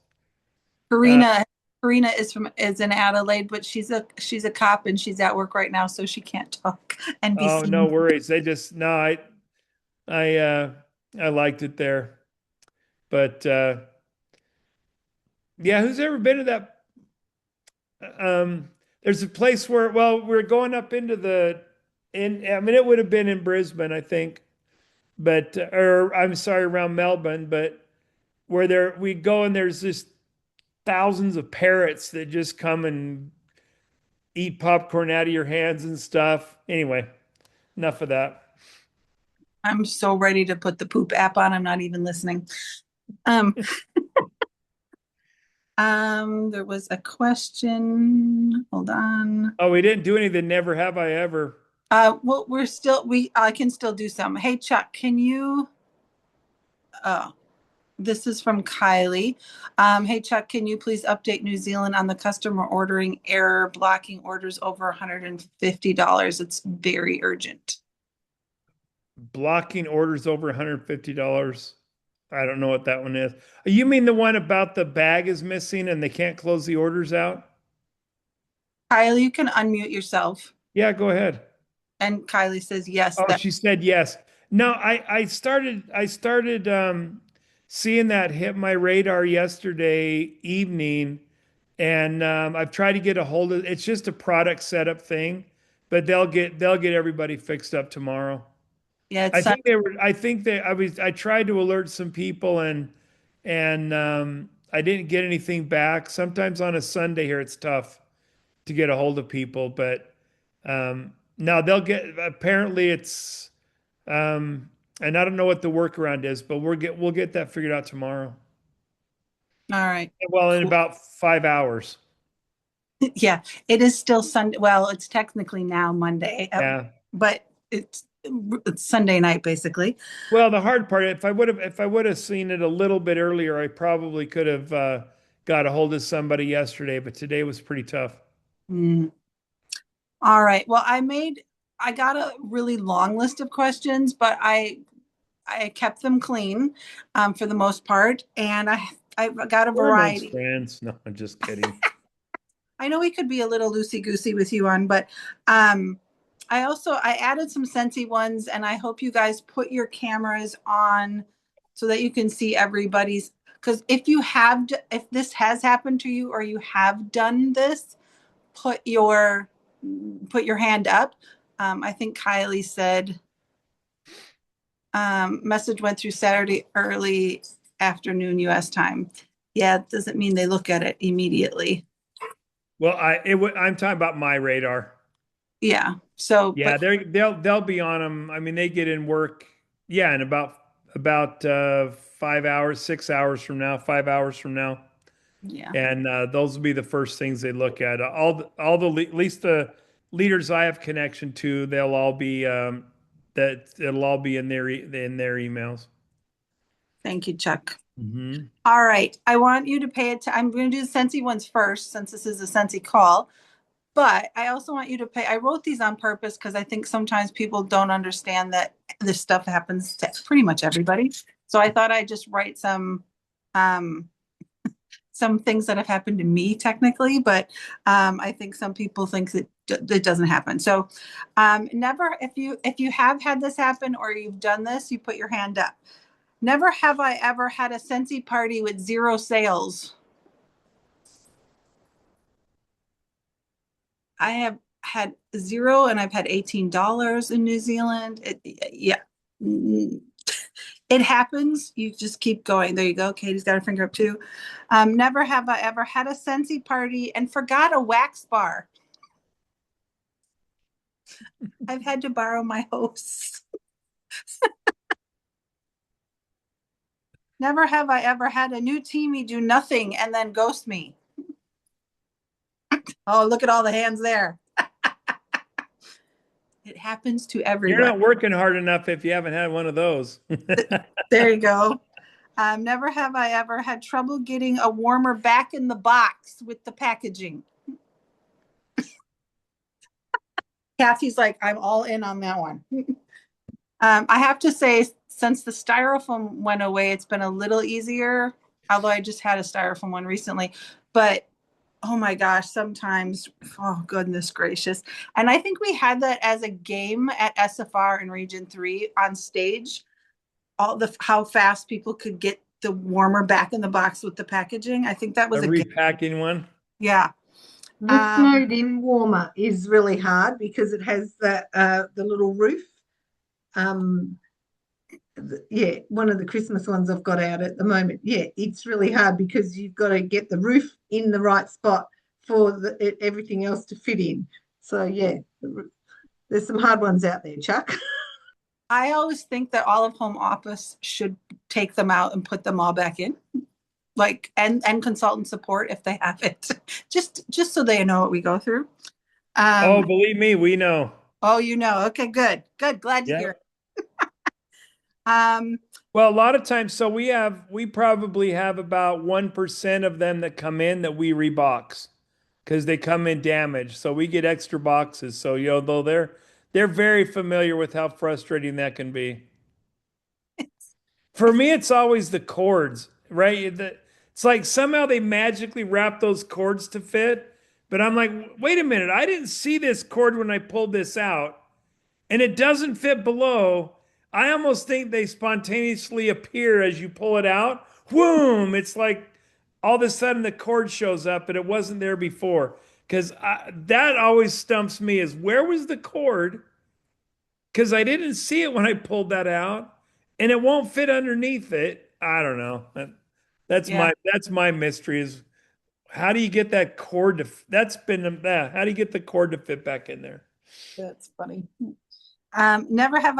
Uh, Karina Karina is in Adelaide, but she's a cop and she's at work right now, so she can't talk and be oh, no seen. worries. They just no, I I liked it there. But yeah, who's ever been to that there's a place where, well, we're going up into I mean, it would have been in Brisbane, I think, but, or I'm sorry, around Melbourne, but we go and there's just thousands of parrots that just come and eat popcorn out of your hands and stuff. Anyway, enough of that. I'm so ready to put the poop app on. I'm not even listening. Um, there was a question. Hold on. Oh, we didn't do any of the never have I ever. Well, I can still do some. Hey, Chuck, can you, oh, this is from Kylie. Hey, Chuck, can you please update New Zealand on the customer ordering error blocking orders over $150? It's very urgent. Blocking orders over $150. I don't know what that one is. You mean the one about the bag is missing and they can't close the orders out? Kylie, you can unmute yourself. Yeah, go ahead. And Kylie says, yes, Oh, she said yes. No, I started seeing that hit my radar yesterday evening, and I've tried to get a hold of. It's just a product setup thing, but they'll get everybody fixed up tomorrow. yeah, I it's think they were. I think they. I tried to alert some people, and I didn't get anything back. Sometimes on a Sunday here, it's tough to get a hold of people, but now they'll get. Apparently, it's and I don't know what the workaround is, but we'll get that figured out tomorrow. all right. Well, in Cool. about 5 hours. Yeah, it is still Sunday. Well, it's technically now Monday, Yeah. but it's Sunday night basically. Well, the hard part, if I would have seen it a little bit earlier, I probably could have got a hold of somebody yesterday, but today was pretty tough. Mm. All right. Well, I got a really long list of questions, but I kept them clean for the most part, and I got a We're amongst variety. friends. No, I'm just kidding. I know we could be a little loosey goosey with you on, but um, I added some Scentsy ones, and I hope you guys put your cameras on so that you can see everybody's. Because if this has happened to you or you have done this, put your hand up. I think Kylie said message went through Saturday early afternoon U.S. time. Yeah, it doesn't mean they look at it immediately. Well, I'm talking about my radar. Yeah. So, Yeah, but they'll be on them. I mean, they get in work, yeah, in about 5 hours, 6 hours from now, 5 hours from now, yeah. and those will be the first things they look at. At least the leaders I have connection to, they'll all be that it'll all be in their emails. Thank you, Chuck. Mm-hmm. All right. I want you to pay it. I'm going to do the Scentsy ones first since this is a Scentsy call. But I also want you to pay. I wrote these on purpose because I think sometimes people don't understand that this stuff happens to pretty much everybody. So I thought I'd just write um, some things that have happened to me technically, but I think some people think that it doesn't happen. So never, if you have had this happen or you've done this, you put your hand up. Never have I ever had a Scentsy party with 0 sales. I have had 0 and I've had $18 in New Zealand. Yeah. It happens. You just keep going. There you go. Katie's got her finger up too. Never have I ever had a Scentsy party and forgot a wax bar. I've had to borrow my host's. Never have I ever had a new teamie do nothing and then ghost me. Oh, look at all the hands there. It happens to You're everyone. not working hard enough if you haven't had one of those. There you go. Never have I ever had trouble getting a warmer back in the box with the packaging. Kathy's like, I'm all in on that one. I have to say, since the styrofoam went away, it's been a little easier, although I just had a styrofoam one recently. But oh my gosh, sometimes, oh goodness gracious. And I think we had that as a game at SFR in Region 3 on stage, how fast people could get the warmer back in the box with the packaging. I think that The was a game. repacking one. Yeah. The snowed in warmer is really hard because it has the little roof. Yeah, one of the Christmas ones I've got out at the moment. Yeah, it's really hard because you've got to get the roof in the right spot for everything else to fit in. So yeah, there's some hard ones out there, Chuck. I always think that all of home office should take them out and put them all back in. Like and consultant support if they have it. Just so they know what we go through. Oh, believe me, we know. Oh, you know. Okay, good. Good. Glad to Yeah. hear it. Um, Well, a lot of times, so we probably have about 1% of them that come in that we rebox because they come in damaged. So we get extra boxes. So though they're very familiar with how frustrating that can be. For me, it's always the cords, right? It's like somehow they magically wrap those cords to fit. But I'm like, wait a minute, I didn't see this cord when I pulled this out, and it doesn't fit below. I almost think they spontaneously appear as you pull it out. Boom! It's like all of a sudden the cord shows up and it wasn't there before. Because that always stumps me is where was the cord? Because I didn't see it when I pulled that out, and it won't fit underneath it. I don't know. yeah, That's my mystery is how do you get that cord to that's been that how do you get the cord to fit back in there? that's funny. Never have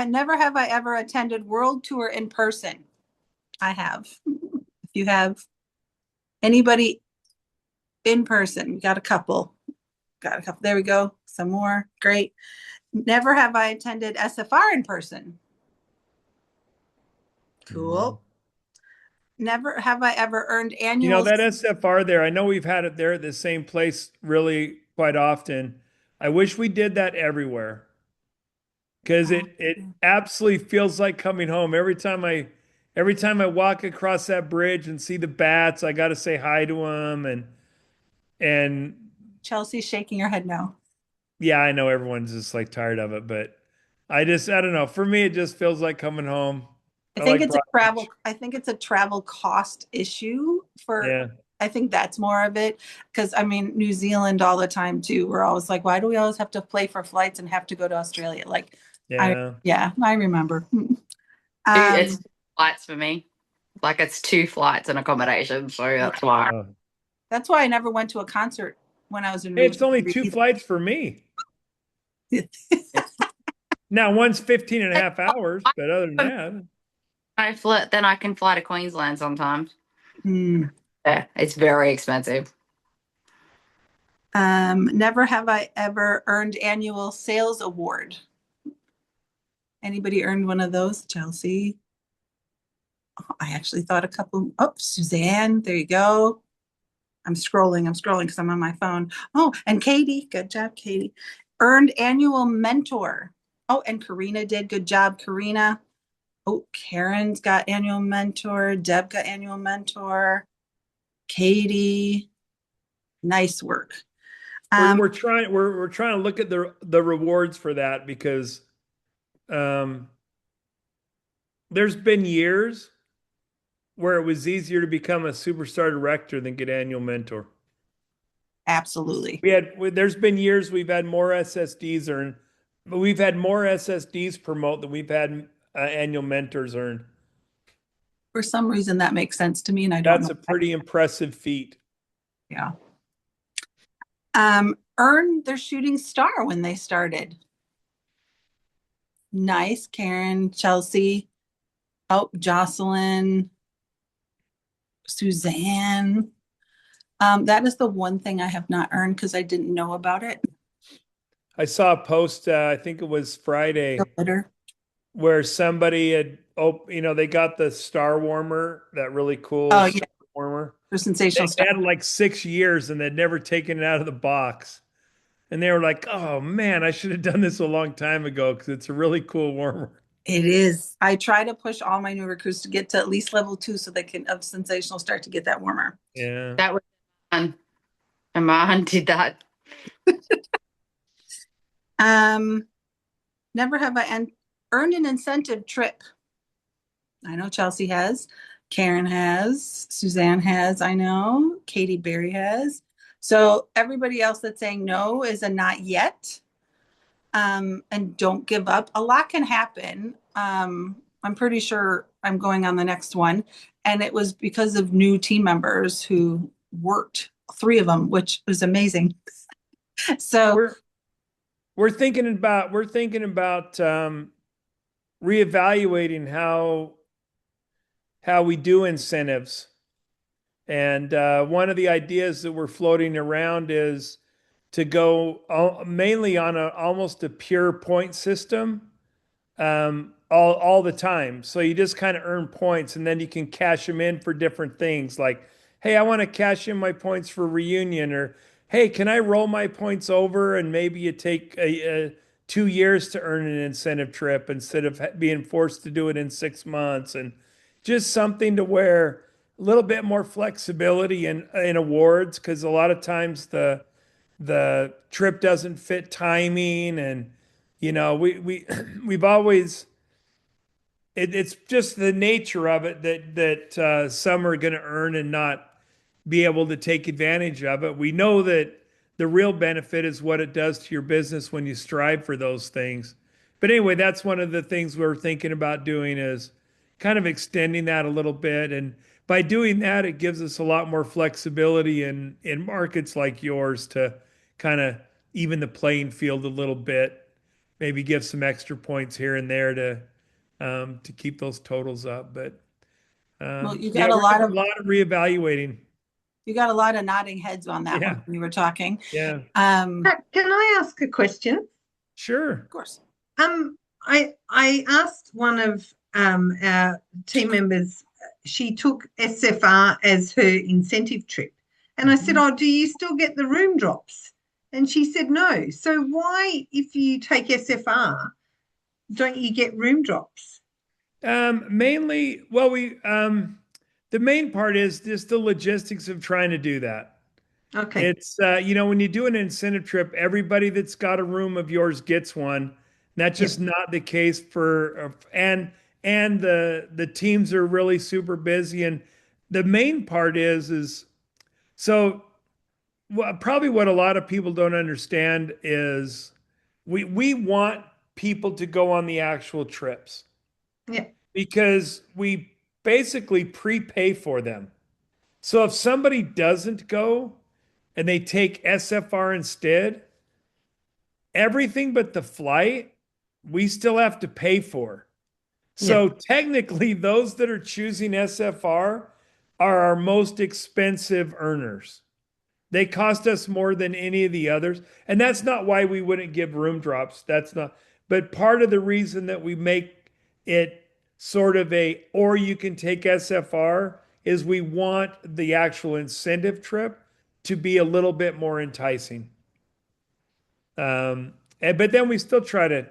never have I ever attended World Tour in person. I have. If you have anybody in person, we got a couple. Got a couple. There we go. Some more. Great. Never have I attended SFR in person. Cool. Never have I ever earned annual. That SFR there, I know we've had it there at the same place really quite often. I wish we did that everywhere because it absolutely feels like coming home every time I walk across that bridge and see the bats. I got to say hi to them and Chelsea's shaking her head no. yeah, I know everyone's just like tired of it, but I don't know. For me, it just feels like coming home. I like brunch. I think it's a travel cost issue for, Yeah, I think that's more of it. Because I mean, New Zealand all the time too. We're always like, why do we always have to pay for flights and have to go to Australia? Like, yeah. yeah, I remember. It's Um, flights for me. Like it's two flights and accommodation, so that's why. Oh. that's why I never went to a concert when I was in Hey, it's only Regina two flights for me. either. Now, one's 15 and a half hours, but other than that, I fly, then I can fly to Queensland sometimes. Hmm. Yeah, it's very expensive. Never have I ever earned annual sales award. Anybody earned one of those? Chelsea? Oh, I actually thought a couple. Oh, Suzanne, there you go. I'm scrolling because I'm on my phone. Oh, and Katie, good job, Katie. Earned annual mentor. Oh, and Karina did. Good job, Karina. Oh, Karen's got annual mentor. Deb got annual mentor. Katie, nice work. we're trying to look at the rewards for that because um, there's been years where it was easier to become a superstar director than get annual mentor. Absolutely. There's been years we've had more SSDs earn, but we've had more SSDs promote than we've had annual mentors earn. For some reason, that makes sense to me, and I don't That's know a why. pretty impressive feat. Yeah. Earned their shooting star when they started. Nice, Karen, Chelsea. Oh, Jocelyn, Suzanne. That is the one thing I have not earned because I didn't know about it. I saw a post, I think it was The Friday, litter. where somebody had, they got the star warmer, that really cool Oh, yeah, star warmer. for They sensational stuff. had like 6 years and they'd never taken it out of the box. And they were like, oh man, I should have done this a long time ago because it's a really cool warmer. It is. I try to push all my new recruits to get to at least level 2 so they can of sensational start to get that warmer. Yeah. That was fun. And my aunt did that. Um, never have I earned an incentive trip. I know Chelsea has, Karen has, Suzanne has, I know, Katie Berry has. So everybody else that's saying no is a not yet. And don't give up. A lot can happen. I'm pretty sure I'm going on the next one. And it was because of new team members who worked, 3 of them, which was amazing. So We're thinking about reevaluating how we do incentives. And one of the ideas that we're floating around is to go mainly on almost a pure point system all the time. So you just kind of earn points and then you can cash them in for different things. Like, hey, I want to cash in my points for reunion, or hey, can I roll my points over and maybe you take 2 years to earn an incentive trip instead of being forced to do it in 6 months, and just something to where a little bit more flexibility in awards, because a lot of times the trip doesn't fit timing, and we we've always it's just the nature of it that some are going to earn and not be able to take advantage of it. We know that the real benefit is what it does to your business when you strive for those things. But anyway, that's one of the things we're thinking about doing, is kind of extending that a little bit. And by doing that, it gives us a lot more flexibility in markets like yours to kind of even the playing field a little bit, maybe give some extra points here and there to keep those totals up. But well, yeah, we're doing a lot of reevaluating. you got a lot of nodding heads on that Yeah, one when you were talking. yeah, Can I ask a question? sure. Of course. I asked one of our team members. She took SFR as her incentive trip, and I said, "Oh, do you still get the room drops?" And she said, "No." So why, if you take SFR, don't you get room drops? Mainly, well, the main part is just the logistics of trying to do that. Okay. It's when you do an incentive trip, everybody that's got a room of yours gets one. And that's Yep. just not the case for and the teams are really super busy. And the main part is so probably what a lot of people don't understand is we want people to go on the actual trips Yep. because we basically prepay for them. So if somebody doesn't go and they take SFR instead, everything but the flight, we still have to pay for. So Yep. technically, those that are choosing SFR are our most expensive earners. They cost us more than any of the others. And that's not why we wouldn't give room drops. That's not, but part of the reason that we make it sort of or you can take SFR is we want the actual incentive trip to be a little bit more enticing. But then we still try to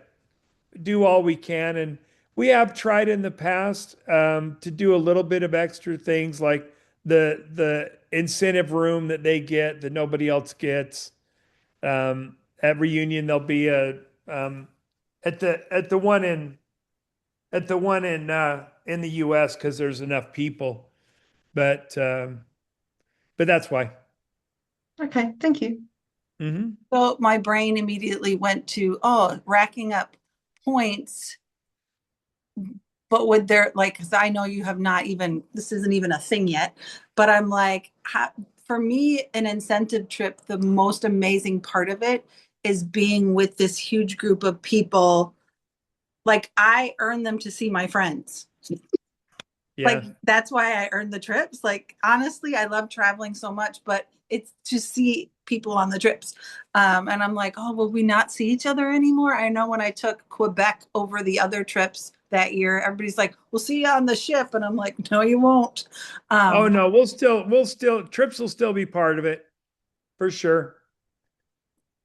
do all we can. And we have tried in the past to do a little bit of extra things like the incentive room that they get that nobody else gets. At reunion, there'll be a at the one in the U.S. because there's enough people. But that's why. Okay. Thank you. Hmm. So my brain immediately went to, oh, racking up points. But would there, like, because I know you have not even, this isn't even a thing yet, but I'm like, for me, an incentive trip, the most amazing part of it is being with this huge group of people. Like, I earn them to see my friends. Like, Yeah. that's why I earn the trips. Like, honestly, I love traveling so much, but it's to see people on the trips. And I'm like, oh, will we not see each other anymore? I know when I took Quebec over the other trips that year, everybody's like, we'll see you on the ship. And I'm like, no, you won't. Oh Um, no, trips will still be part of it for sure.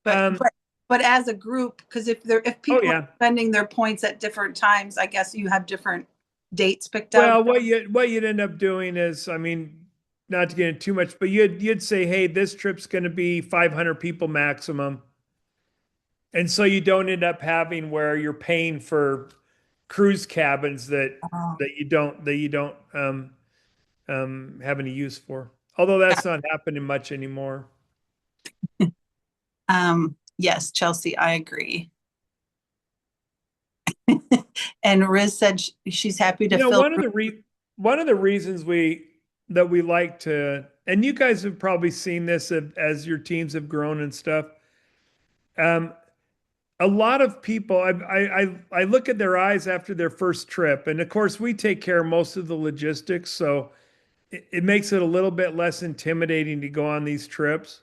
but Um, but but as a group, because if oh people are yeah. spending their points at different times, I guess you have different dates picked out. Well, what you'd end up doing is, I mean, not to get into too much, but you'd say, hey, this trip's going to be 500 people maximum, and so you don't end up having where you're paying for cruise cabins Oh, that you don't have any use for. Although yeah. that's not happening much anymore. Yes, Chelsea, I agree. And Riz said she's happy to You know, fill. one of the reasons we like to, and you guys have probably seen this as your teams have grown and stuff. Um, a lot of people, I look at their eyes after their first trip, and of course we take care of most of the logistics, so it makes it a little bit less intimidating to go on these trips.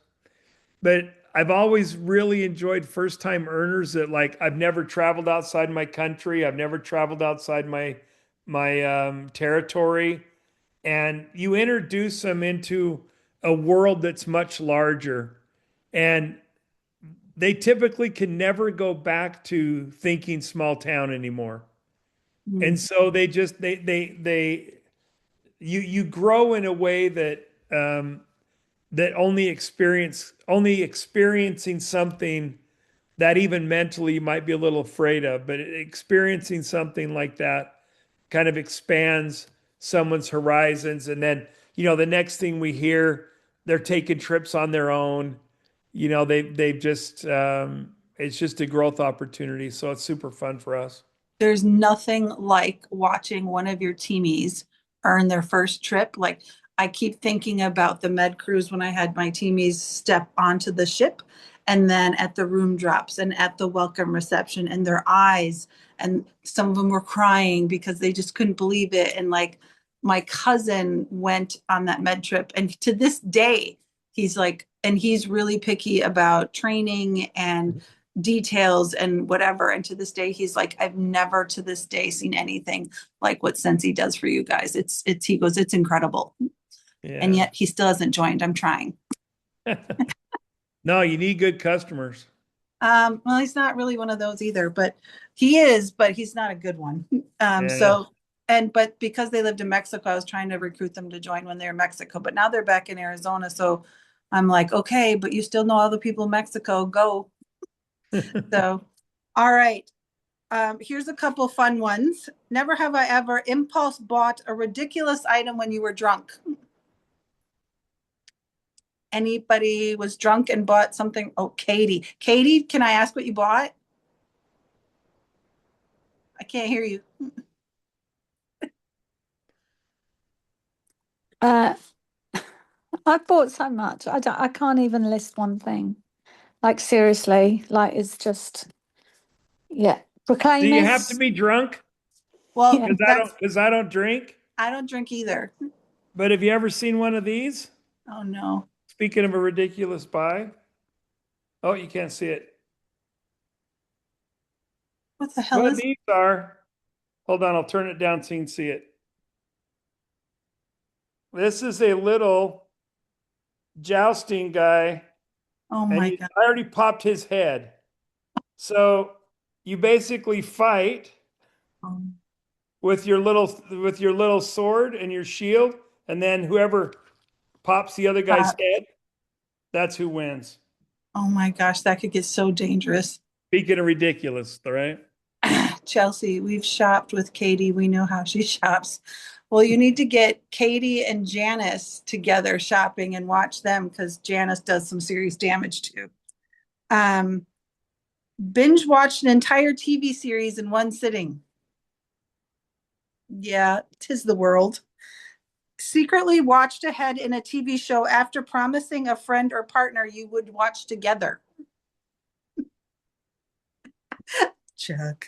But I've always really enjoyed first time earners that like I've never traveled outside my country, I've never traveled outside my territory, and you introduce them into a world that's much larger, and they typically can never go back to thinking small town anymore. And Mm, so they you grow in a way that that only experiencing something that even mentally you might be a little afraid of, but experiencing something like that kind of expands someone's horizons. And then, the next thing we hear, they're taking trips on their own. They've just it's just a growth opportunity. So it's super fun for us. there's nothing like watching one of your teamies earn their first trip. Like, I keep thinking about the med cruise when I had my teamies step onto the ship, and then at the room drops and at the welcome reception, and their eyes, and some of them were crying because they just couldn't believe it. And like, my cousin went on that med trip, and to this day he's like, and he's really picky about training and details and whatever. And to this day, he's like, I've never to this day seen anything like what Sensi does for you guys. He goes, it's incredible. And Yeah. yet he still hasn't joined. I'm trying. No, you need good customers. Well, he's not really one of those either, but he is, but he's not a good one. Yeah. But because they lived in Mexico, I was trying to recruit them to join when they were in Mexico, but now they're back in Arizona. So I'm like, okay, but you still know all the people in Mexico, go. So, all right. Here's a couple fun ones. Never have I ever impulse bought a ridiculous item when you were drunk. Anybody was drunk and bought something? Oh, Katie. Katie, can I ask what you bought? I can't hear you. I've bought so much. I can't even list one thing. Like seriously, like it's just yeah. Do you have to Proclaimers. be drunk? Well, Yeah. Because I don't drink. I don't drink either. But have you ever seen one of these? Oh no. Speaking of a ridiculous buy. Oh, you can't see it. What the hell What is these are? Hold on, I'll turn it down so you can see it. This is a little jousting guy, Oh and my I God. already popped his head. So you basically fight Um, with your little sword and your shield, and then whoever pops the other guy's head, that's who wins. Oh my gosh, that could get so dangerous. Speaking of ridiculous, all right? Chelsea, we've shopped with Katie. We know how she shops. Well, you need to get Katie and Janice together shopping and watch them because Janice does some serious damage too. Binge watched an entire TV series in one sitting. Yeah, 'tis the world. Secretly watched ahead in a TV show after promising a friend or partner you would watch together. Chuck.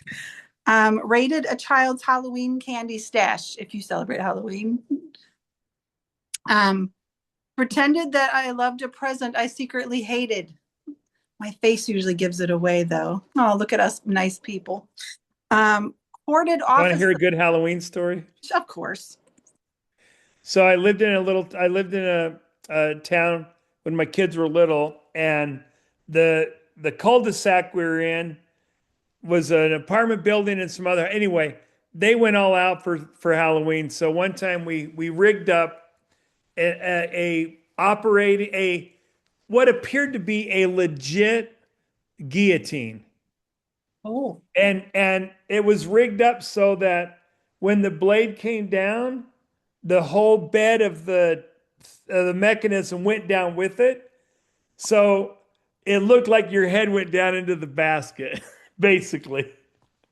Raided a child's Halloween candy stash if you celebrate Halloween. Pretended that I loved a present I secretly hated. My face usually gives it away though. Oh, look at us nice people. Hoarded Want to office. hear a good Halloween story? Of course. So I lived in a town when my kids were little, and the cul-de-sac we were in was an apartment building and some other. Anyway, they went all out for Halloween. So one time we rigged up a what appeared to be a legit guillotine. Oh. And it was rigged up so that when the blade came down, the whole bed of the mechanism went down with it. So it looked like your head went down into the basket, basically.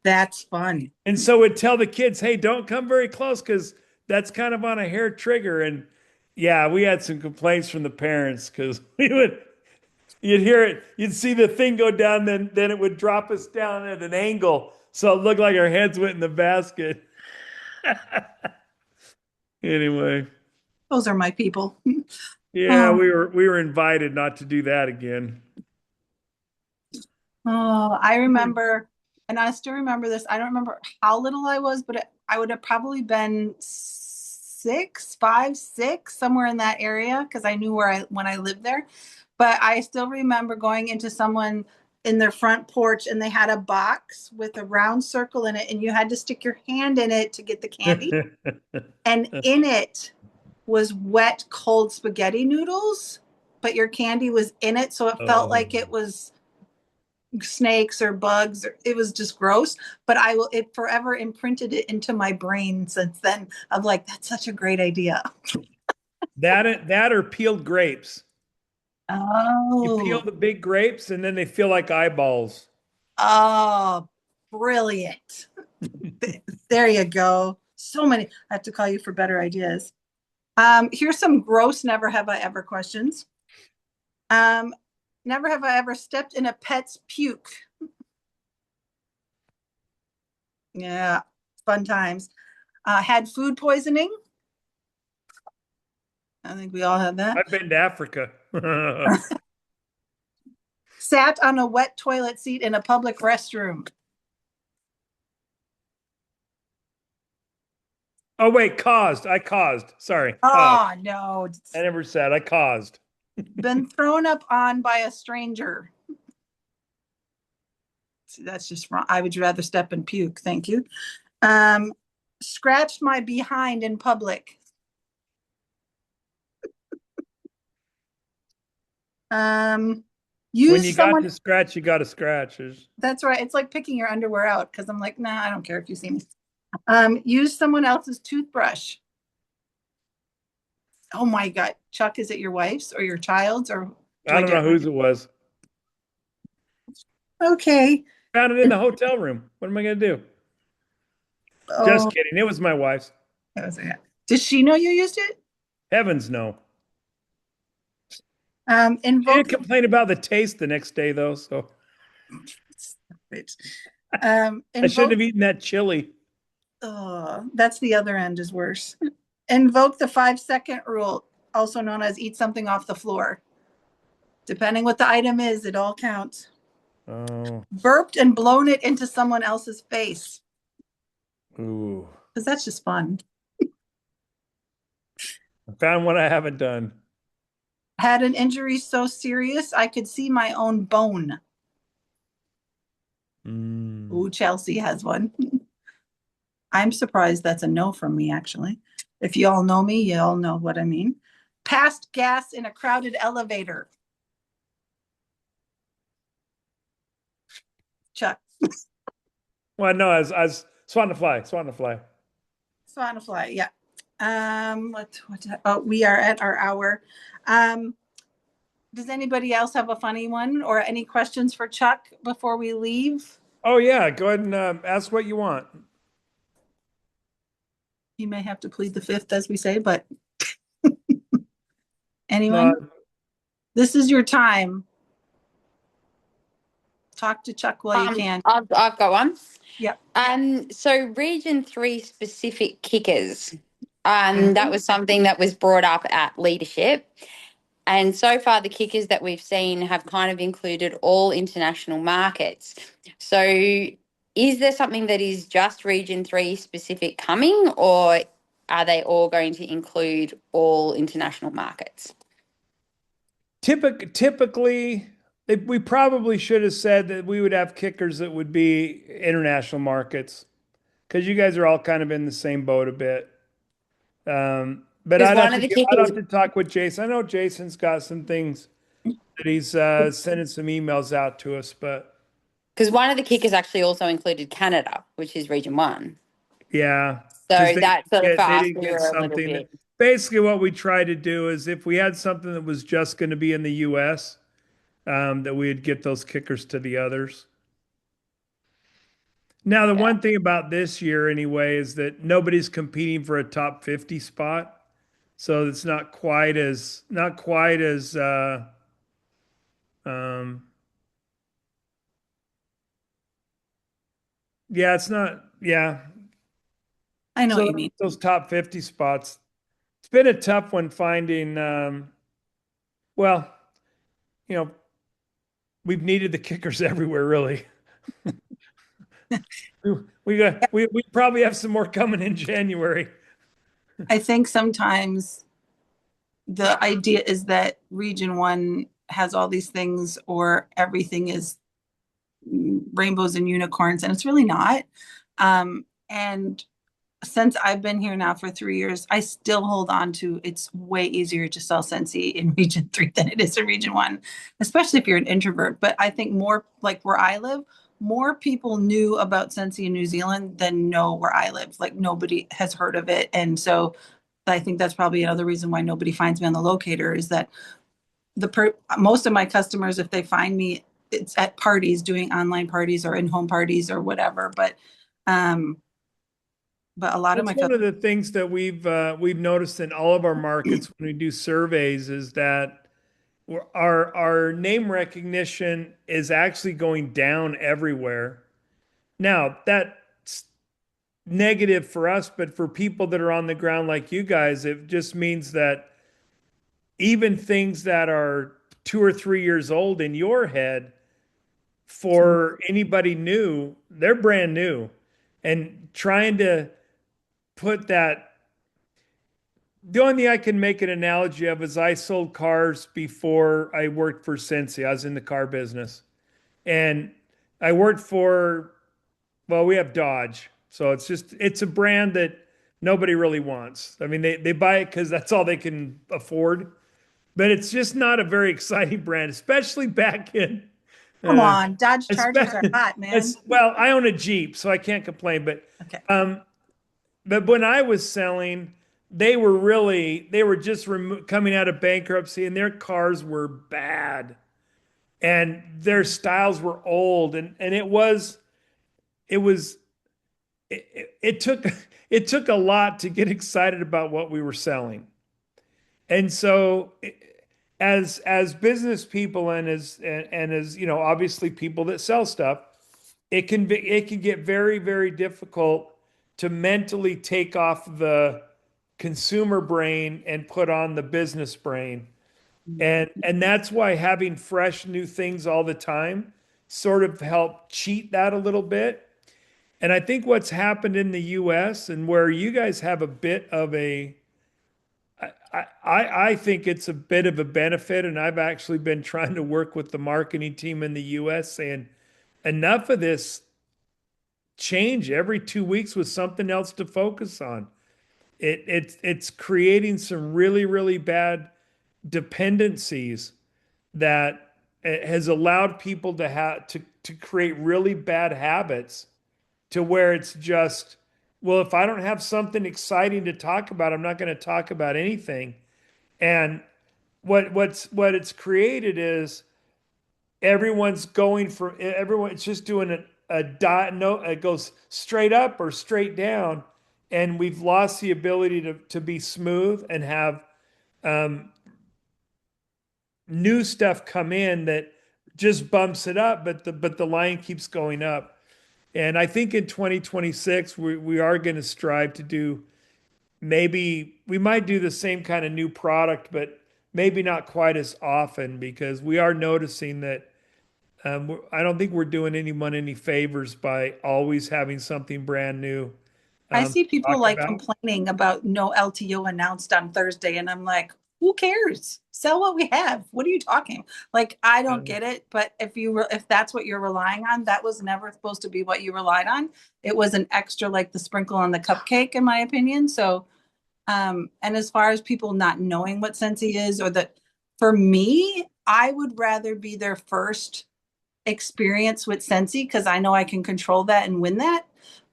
That's fun. And so would tell the kids, hey, don't come very close because that's kind of on a hair trigger. And yeah, we had some complaints from the parents because you'd hear it, you'd see the thing go down, then it would drop us down at an angle. So it looked like our heads went in the basket. Anyway. Those are my people. Yeah, we were invited not to do that again. Oh, I remember, and I still remember this. I don't remember how little I was, but I would have probably been 5, 6, somewhere in that area, because I knew when I lived there. But I still remember going into someone in their front porch, and they had a box with a round circle in it, and you had to stick your hand in it to get the candy. And in it was wet, cold spaghetti noodles, but your candy was in it, so it felt like it was snakes or bugs, or it was just gross. But it forever imprinted it into my brain since then of like, that's such a great idea. That or peeled grapes. You peel Oh, the big grapes and then they feel like eyeballs. oh, brilliant. There you go. So many. I have to call you for better ideas. Here's some gross never have I ever questions. Never have I ever stepped in a pet's puke. Yeah, fun times. Had food poisoning. I think we all had that. I've been to Africa. Sat on a wet toilet seat in a public restroom. Oh, wait, caused. I caused. Sorry. Oh, Caused. no. I never said I caused. Been thrown up on by a stranger. See, that's just wrong. I would rather step and puke. Thank you. Scratched my behind in public. Um, When use you got someone. to scratch, you got to scratch. That's right. It's like picking your underwear out because I'm like, nah, I don't care if you see me. Use someone else's toothbrush. Oh my God. Chuck, is it your wife's or your child's or do I I don't know get whose it was. okay? Found it in the hotel room. What am I going to do? Just Oh, kidding. It was my wife's. that was it. Does she know you used it? Heavens no. She Invoke didn't complain about the taste the next day though, so it. I shouldn't Invoke. have eaten that chili. Oh, that's the other end is worse. Invoke the 5-second rule, also known as eat something off the floor. Depending what the item is, it all counts. Oh, Burped and blown it into someone else's face ooh. because that's just fun. I found what I haven't done. Had an injury so serious I could see my own bone. Mm. Ooh, Chelsea has one. I'm surprised that's a no from me, actually. If you all know me, you all know what I mean. Passed gas in a crowded elevator. Chuck, Well, no, I was swan to fly, swan to fly. swan to fly, yeah. Oh, we are at our hour. Um, does anybody else have a funny one or any questions for Chuck before we leave? Oh yeah, go ahead and ask what you want. He may have to plead the fifth, as we say, but No, anyone? This is your time. Talk to Chuck while you can. I've got one. Yep. So Region 3 specific kickers. That was something that was brought up at leadership. And so far, the kickers that we've seen have kind of included all international markets. So, is there something that is just Region 3 specific coming, or are they all going to include all international markets? typically, we probably should have said that we would have kickers that would be international markets because you guys are all kind of in the same boat a bit. But Because one of the I'd kickers, have to talk with Jason. I know Jason's got some things that he's sending some emails out to us, but because one of the kickers actually also included Canada, which is Region 1. yeah, because So that sort of for they us, didn't we get were a little something. bit. Basically, what we try to do is if we had something that was just going to be in the U.S., that we'd get those kickers to the others. Now, the Yeah. one thing about this year, anyway, is that nobody's competing for a top 50 spot, so it's not quite as um, yeah, it's not yeah. I know what So you mean. those top 50 spots, it's been a tough one finding. Well, you know, we've needed the kickers everywhere, really. We probably have some more coming in January. I think sometimes the idea is that Region 1 has all these things or everything is rainbows and unicorns, and it's really not. And since I've been here now for 3 years, I still hold on to it's way easier to sell Scentsy in Region 3 than it is in Region 1, especially if you're an introvert. But I think more like where I live, more people knew about Scentsy in New Zealand than know where I live. Like nobody has heard of it. And so I think that's probably another reason why nobody finds me on the locator is that most of my customers, if they find me, it's at parties, doing online parties or in-home parties or whatever. Um, but a lot of That's my one customers, of the things that we've noticed in all of our markets when we do surveys is that our name recognition is actually going down everywhere. Now, that's negative for us, but for people that are on the ground like you guys, it just means that even things that are 2 or 3 years old in your head, for anybody new, they're brand new. And trying to put that, the only thing I can make an analogy of is I sold cars before I worked for Cincy. I was in the car business. And I worked for, well, we have Dodge. So it's a brand that nobody really wants. I mean, they buy it because that's all they can afford. but it's just not a very exciting brand, especially back in. Come Uh, on, Dodge Chargers are hot, man. well, I own a Jeep, so I can't complain. Okay. But when I was selling, they were just coming out of bankruptcy, and their cars were bad, and their styles were old, and it was it took it took a lot to get excited about what we were selling. And so as business people and as obviously people that sell stuff, it can get very, very difficult to mentally take off the consumer brain and put on the business brain. And that's why having fresh new things all the time sort of help cheat that a little bit. And I think what's happened in the US and where you guys have a bit of a I think it's a bit of a benefit, and I've actually been trying to work with the marketing team in the US saying enough of this change every 2 weeks with something else to focus on. It's creating some really, really bad dependencies that it has allowed people to have to create really bad habits to where it's just, well, if I don't have something exciting to talk about, I'm not going to talk about anything. And what it's created is everyone's going for everyone. It's just doing a dot. No, it goes straight up or straight down, and we've lost the ability to be smooth and have um, new stuff come in that just bumps it up, but the line keeps going up. And I think in 2026 we are going to strive to do, maybe we might do the same kind of new product, but maybe not quite as often, because we are noticing that I don't think we're doing anyone any favors by always having something brand new I to see people talk like about. complaining about no LTO announced on Thursday, and I'm like, who cares? Sell what we have. What are you talking? Like, I don't Um, get it. But if that's what you're relying on, that was never supposed to be what you relied on. It was an extra, like the sprinkle on the cupcake, in my opinion. So, and as far as people not knowing what Scentsy is, or that, for me, I would rather be their first experience with Scentsy because I know I can control that and win that.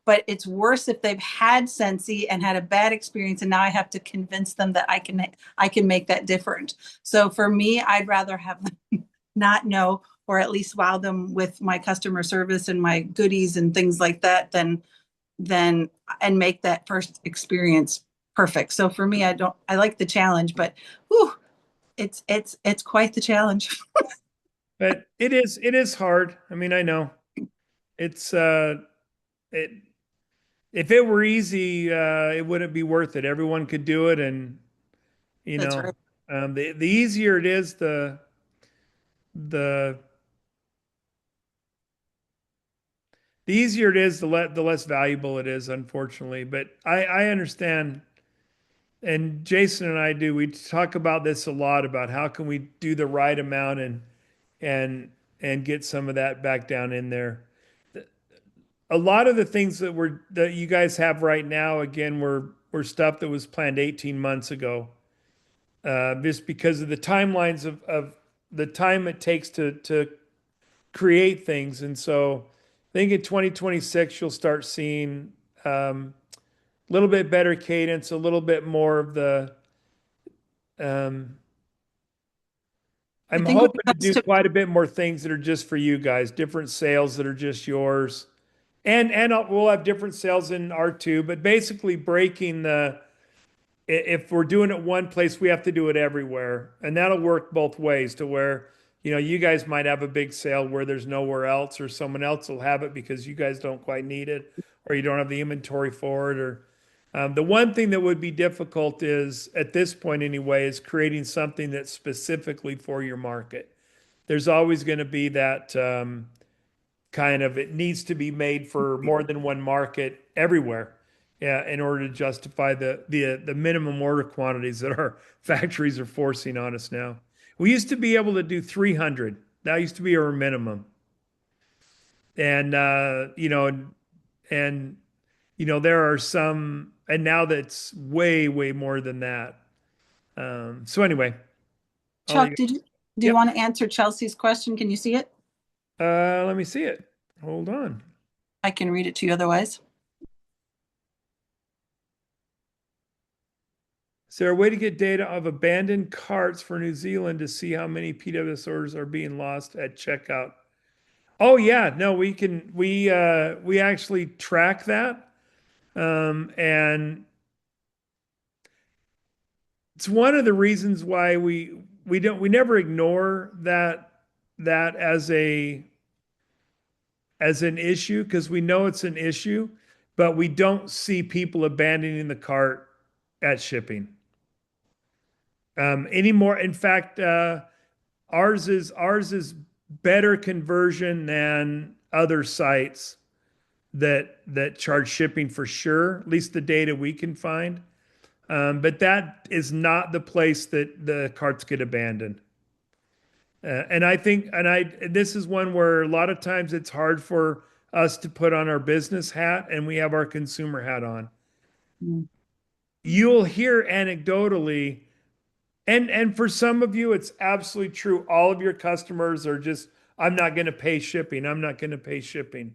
But it's worse if they've had Scentsy and had a bad experience, and now I have to convince them that I can make that different. So for me, I'd rather have them not know, or at least wow them with my customer service and my goodies and things like that, than and make that first experience perfect. So for me, I like the challenge, but whew, it's quite the challenge. but it is hard. I mean, I know it's it if it were easy, it wouldn't be worth it. Everyone could do it, and you That's know, right. the easier it is, the the easier it is, the less valuable it is, unfortunately. But I understand, and Jason and I do. We talk about this a lot about how can we do the right amount and and get some of that back down in there. A lot of the things that you guys have right now, again, were stuff that was planned 18 months ago. Just because of the timelines of the time it takes to create things. And so I think in 2026, you'll start seeing a little bit better cadence, a little bit more of the. Um, I I'm think when hoping it to comes do to quite a bit more things that are just for you guys, different sales that are just yours. And we'll have different sales in R2, but basically breaking if we're doing it one place, we have to do it everywhere. And that'll work both ways to where, you guys might have a big sale where there's nowhere else, or someone else will have it because you guys don't quite need it, or you don't have the inventory for it. Or the one thing that would be difficult is, at this point anyway, is creating something that's specifically for your market. There's always going to be that kind of, it needs to be made for more than one market everywhere, yeah, in order to justify the minimum order quantities that our factories are forcing on us now. We used to be able to do 300. That used to be our minimum. And and there are some, and now that's way, way more than that. So anyway, Chuck, do you Yep. want to answer Chelsea's question? Can you see it? Let me see it. Hold on. I can read it to you otherwise. Is there a way to get data of abandoned carts for New Zealand to see how many PWS orders are being lost at checkout? Oh yeah, no, we actually track that. And it's one of the reasons why we never ignore that as an issue, because we know it's an issue, but we don't see people abandoning the cart at shipping anymore. In fact, ours is better conversion than other sites that charge shipping for sure. At least the data we can find. But that is not the place that the carts get abandoned. And I think, this is one where a lot of times it's hard for us to put on our business hat and we have our consumer hat on. Mm. You'll hear anecdotally, and for some of you, it's absolutely true. All of your customers are just, I'm not going to pay shipping. I'm not going to pay shipping.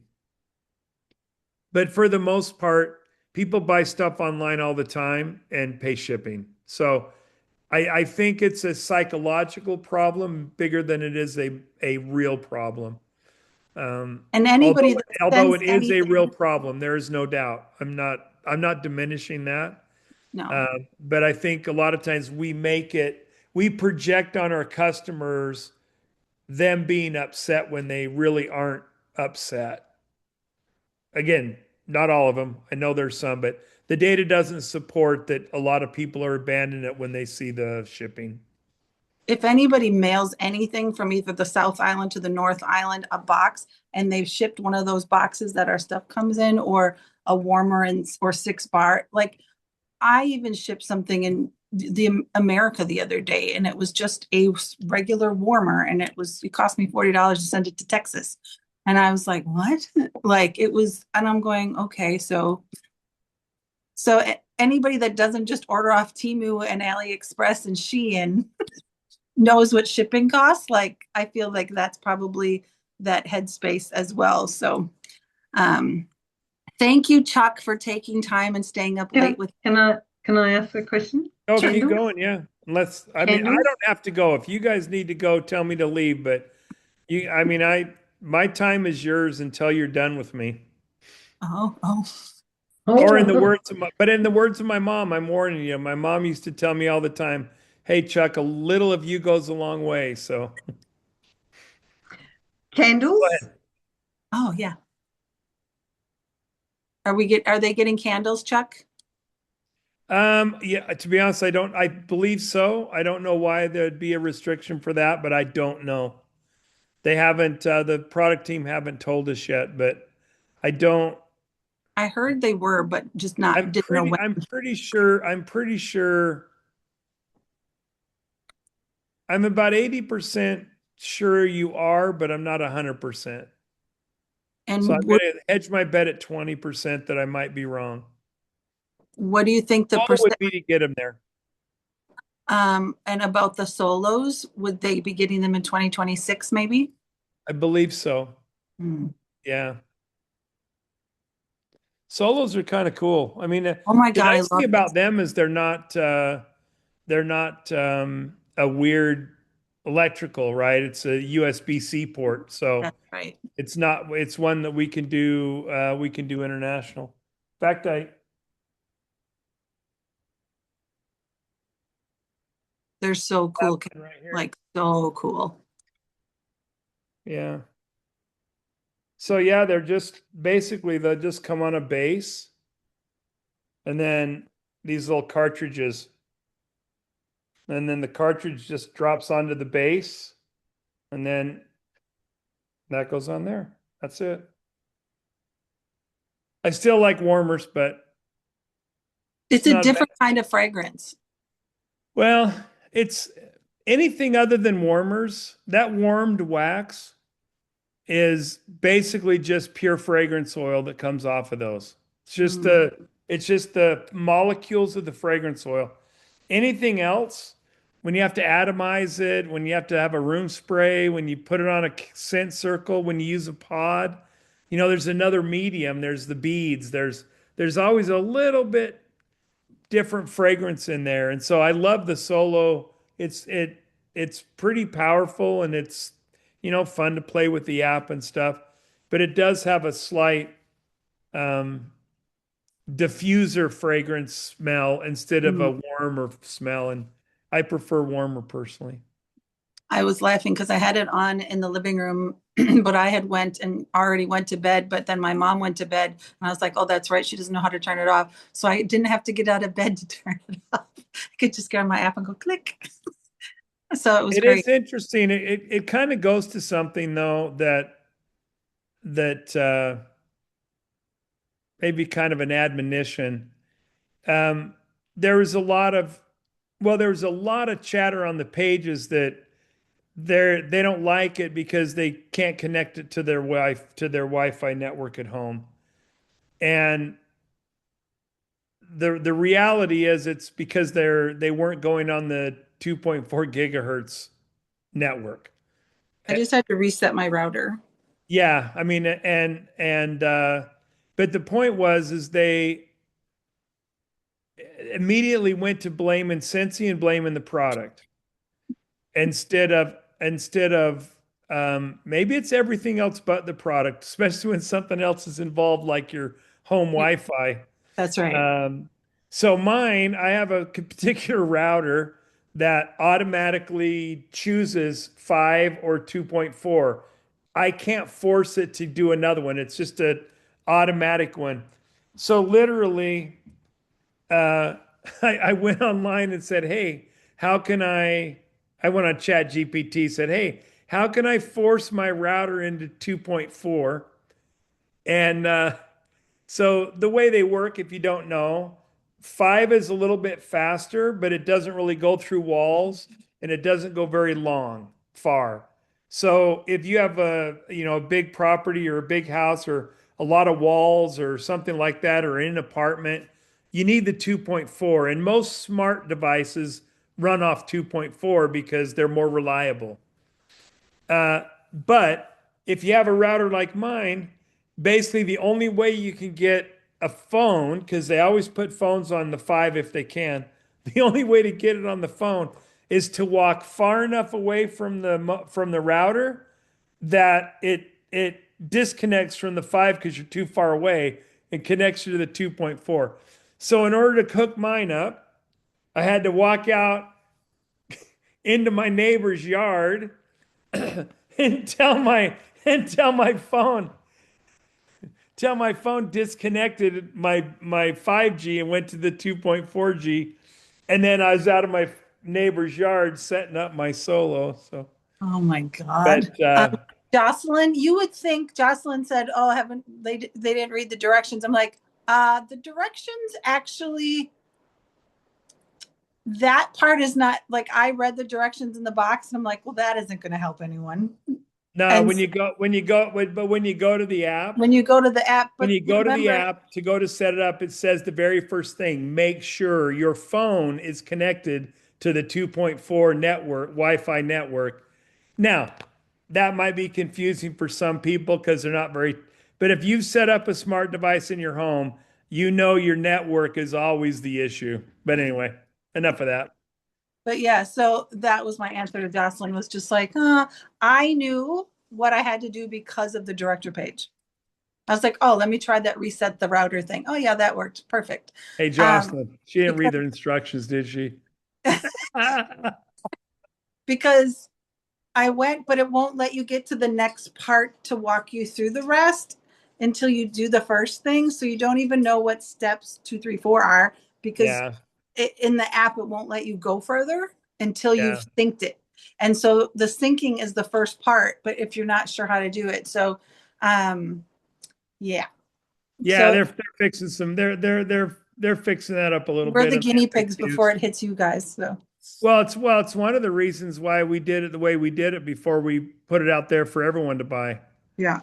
But for the most part, people buy stuff online all the time and pay shipping. So I think it's a psychological problem bigger than it is a real problem. And anybody that Although sends it is a real anything, problem, there is no doubt. I'm not diminishing that. no. But I think a lot of times we project on our customers them being upset when they really aren't upset. Again, not all of them. I know there's some, but the data doesn't support that a lot of people are abandoning it when they see the shipping. If anybody mails anything from either the South Island to the North Island, a box, and they've shipped one of those boxes that our stuff comes in, or a warmer or 6 bar, like I even shipped something in the America the other day, and it was just a regular warmer, and it cost me $40 to send it to Texas. And I was like, what? Like it was, and I'm going, okay, so anybody that doesn't just order off Temu and AliExpress and Shein knows what shipping costs. Like I feel like that's probably that headspace as well. So thank you, Chuck, for taking time and staying up late with. Can I ask a question? Oh, Kendall? keep going, yeah. I Kendall? don't have to go. If you guys need to go, tell me to leave. But my time is yours until you're done with me. Oh. Or in the words of my mom, I'm warning you. My mom used to tell me all the time, "Hey, Chuck, a little of you goes a long way." So, Candles? go ahead. Oh yeah. Are they getting candles, Chuck? Yeah, to be honest, I believe so. I don't know why there'd be a restriction for that, but I don't know. They haven't, the product team haven't told us yet, but I don't. I heard they were, but just didn't know when. I'm pretty sure, I'm about 80% sure you are, but I'm not 100%. So I'm And going to hedge my bet at 20% that I might be wrong. what do you think the Goal percent? would be to get them there. And about the solos, would they be getting them in 2026 maybe? I believe so. Hmm. Yeah. Solos are kind of cool. I mean, Oh my the God, I nice love thing about this. them is they're not a weird electrical, right? It's a USB-C port. So That's right. it's one that we can do international. In fact, They're so cool. right here. Like so cool. Yeah. So yeah, they'll just come on a base, and then these little cartridges, and then the cartridge just drops onto the base, and then that goes on there. That's it. I still like warmers, but It's a different kind of fragrance. well, it's anything other than warmers. That warmed wax is basically just pure fragrance oil that comes off of those. It's just the molecules of the fragrance oil. Anything else, when you have to atomize it, when you have to have a room spray, when you put it on a scent circle, when you use a pod, there's another medium, there's the beads, there's always a little bit different fragrance in there. And so I love the solo. It's pretty powerful, and it's fun to play with the app and stuff, but it does have a slight um, diffuser fragrance smell instead of a warmer smell, and I prefer warmer personally. I was laughing because I had it on in the living room, but I had went and already went to bed, but then my mom went to bed and I was like, oh, that's right. She doesn't know how to turn it off. So I didn't have to get out of bed to turn it off. I could just go on my app and go click. So it was It great. is interesting. It kind of goes to something though that maybe kind of an admonition. Um, there was a lot of there was a lot of chatter on the pages that they don't like it because they can't connect it to their Wi-Fi network at home. And the reality is it's because they weren't going on the 2.4 gigahertz network. I just had to reset my router. Yeah, I mean, but the point is they immediately went to blaming Sensi and blaming the product instead of maybe it's everything else but the product, especially when something else is involved, like your home Wi-Fi. That's right. So I have a particular router that automatically chooses 5 or 2.4. I can't force it to do another one. It's just an automatic one. So literally, I went online and said, hey, how can I went on Chat GPT, said, hey, how can I force my router into 2.4? And so the way they work, if you don't know, 5 is a little bit faster, but it doesn't really go through walls and it doesn't go very far. So if you have a big property or a big house or a lot of walls or something like that, or in an apartment, you need the 2.4. And most smart devices run off 2.4 because they're more reliable. But if you have a router like mine, basically the only way you can get a phone, because they always put phones on the 5 if they can, the only way to get it on the phone is to walk far enough away from the router that it disconnects from the 5 because you're too far away and connects you to the 2.4. So in order to hook mine up, I had to walk out into my neighbor's yard and tell my phone disconnected my 5G and went to the 2.4G, and then I was out of my neighbor's yard setting up my solo. So Oh my God. but Jocelyn, you would think Jocelyn said, oh, haven't they didn't read the directions. I'm like, the directions actually, that part is not like, I read the directions in the box and I'm like, well, that isn't going to help anyone. no, And when you go to the app, when you go to the app, when but you go to the remember, app to go to set it up, it says the very first thing, make sure your phone is connected to the 2.4 network, Wi-Fi network. Now, that might be confusing for some people because they're not but if you've set up a smart device in your home, your network is always the issue. But anyway, enough of that. but yeah, so that was my answer to Jocelyn, was just like, I knew what I had to do because of the director page. I was like, oh, let me try that reset the router thing. Oh yeah, that worked. Perfect. Hey, Jocelyn, she didn't read the instructions, did she? Because I went, but it won't let you get to the next part to walk you through the rest until you do the first thing. So you don't even know what steps 2, 3, 4 are, because Yeah, in the app, it won't let you go further until yeah. you've synced it. And so the syncing is the first part, but if you're not sure how to do it. So, yeah. Yeah, So they're fixing they're fixing that up a little we're bit the on guinea the pigs before FAQs. it hits you guys. So It's one of the reasons why we did it the way we did it before we put it out there for everyone to buy. yeah.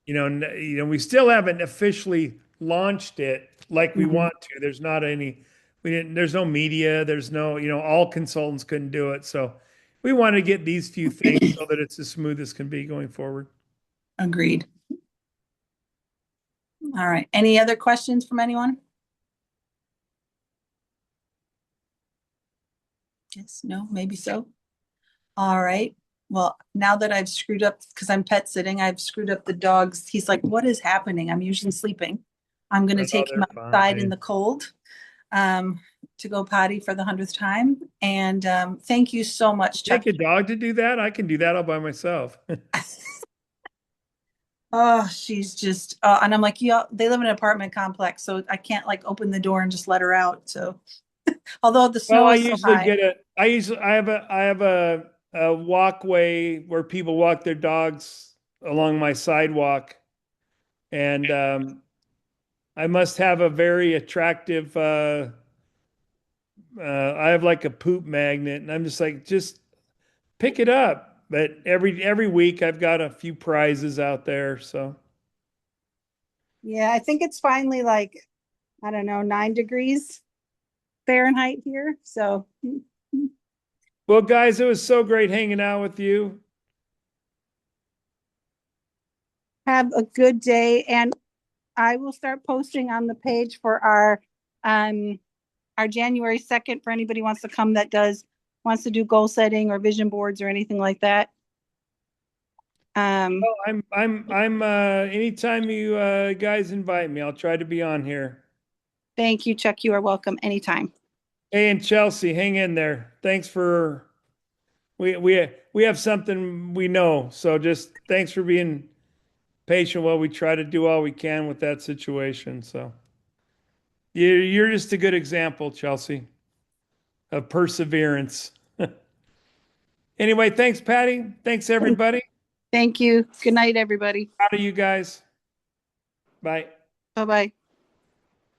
We still haven't officially launched it like we Mhm. want to. There's not any, we didn't, there's no media, there's no, all consultants couldn't do it. So we want to get these few things so that it's as smooth as can be going forward. Agreed. All right. Any other questions from anyone? Yes, no, maybe so. All right. Well, now that I've screwed up, because I'm pet sitting, I've screwed up the dogs. He's like, what is happening? I'm usually sleeping. I'm going to take him they're outside in fine. the cold to go potty for the 100th time. And thank you so much, Chuck. Take a dog to do that? I can do that all by myself. Oh, she's just, and I'm like, yeah, they live in an apartment complex, so I can't like open the door and just let her out. So, although the Well, snow is so high. I have a walkway where people walk their dogs along my sidewalk. And I must have a very attractive, I have like a poop magnet, and I'm just like, just pick it up. But every week I've got a few prizes out there. So Yeah, I think it's finally like, I don't know, 9 degrees Fahrenheit here. So, well, guys, it was so great hanging out with you. have a good day, and I will start posting on the page for our January 2nd for anybody wants to come that wants to do goal setting or vision boards or anything like that. Oh, I'm anytime you guys invite me, I'll try to be on here. Thank you, Chuck. You are welcome anytime. Hey, and Chelsea, hang in there. Thanks for we have something we know. So just thanks for being patient while we try to do all we can with that situation. So you're just a good example, Chelsea, of perseverance. Anyway, thanks, Patty. Thanks, everybody. Thank you. Good night, everybody. Proud of you guys. Bye. Bye-bye.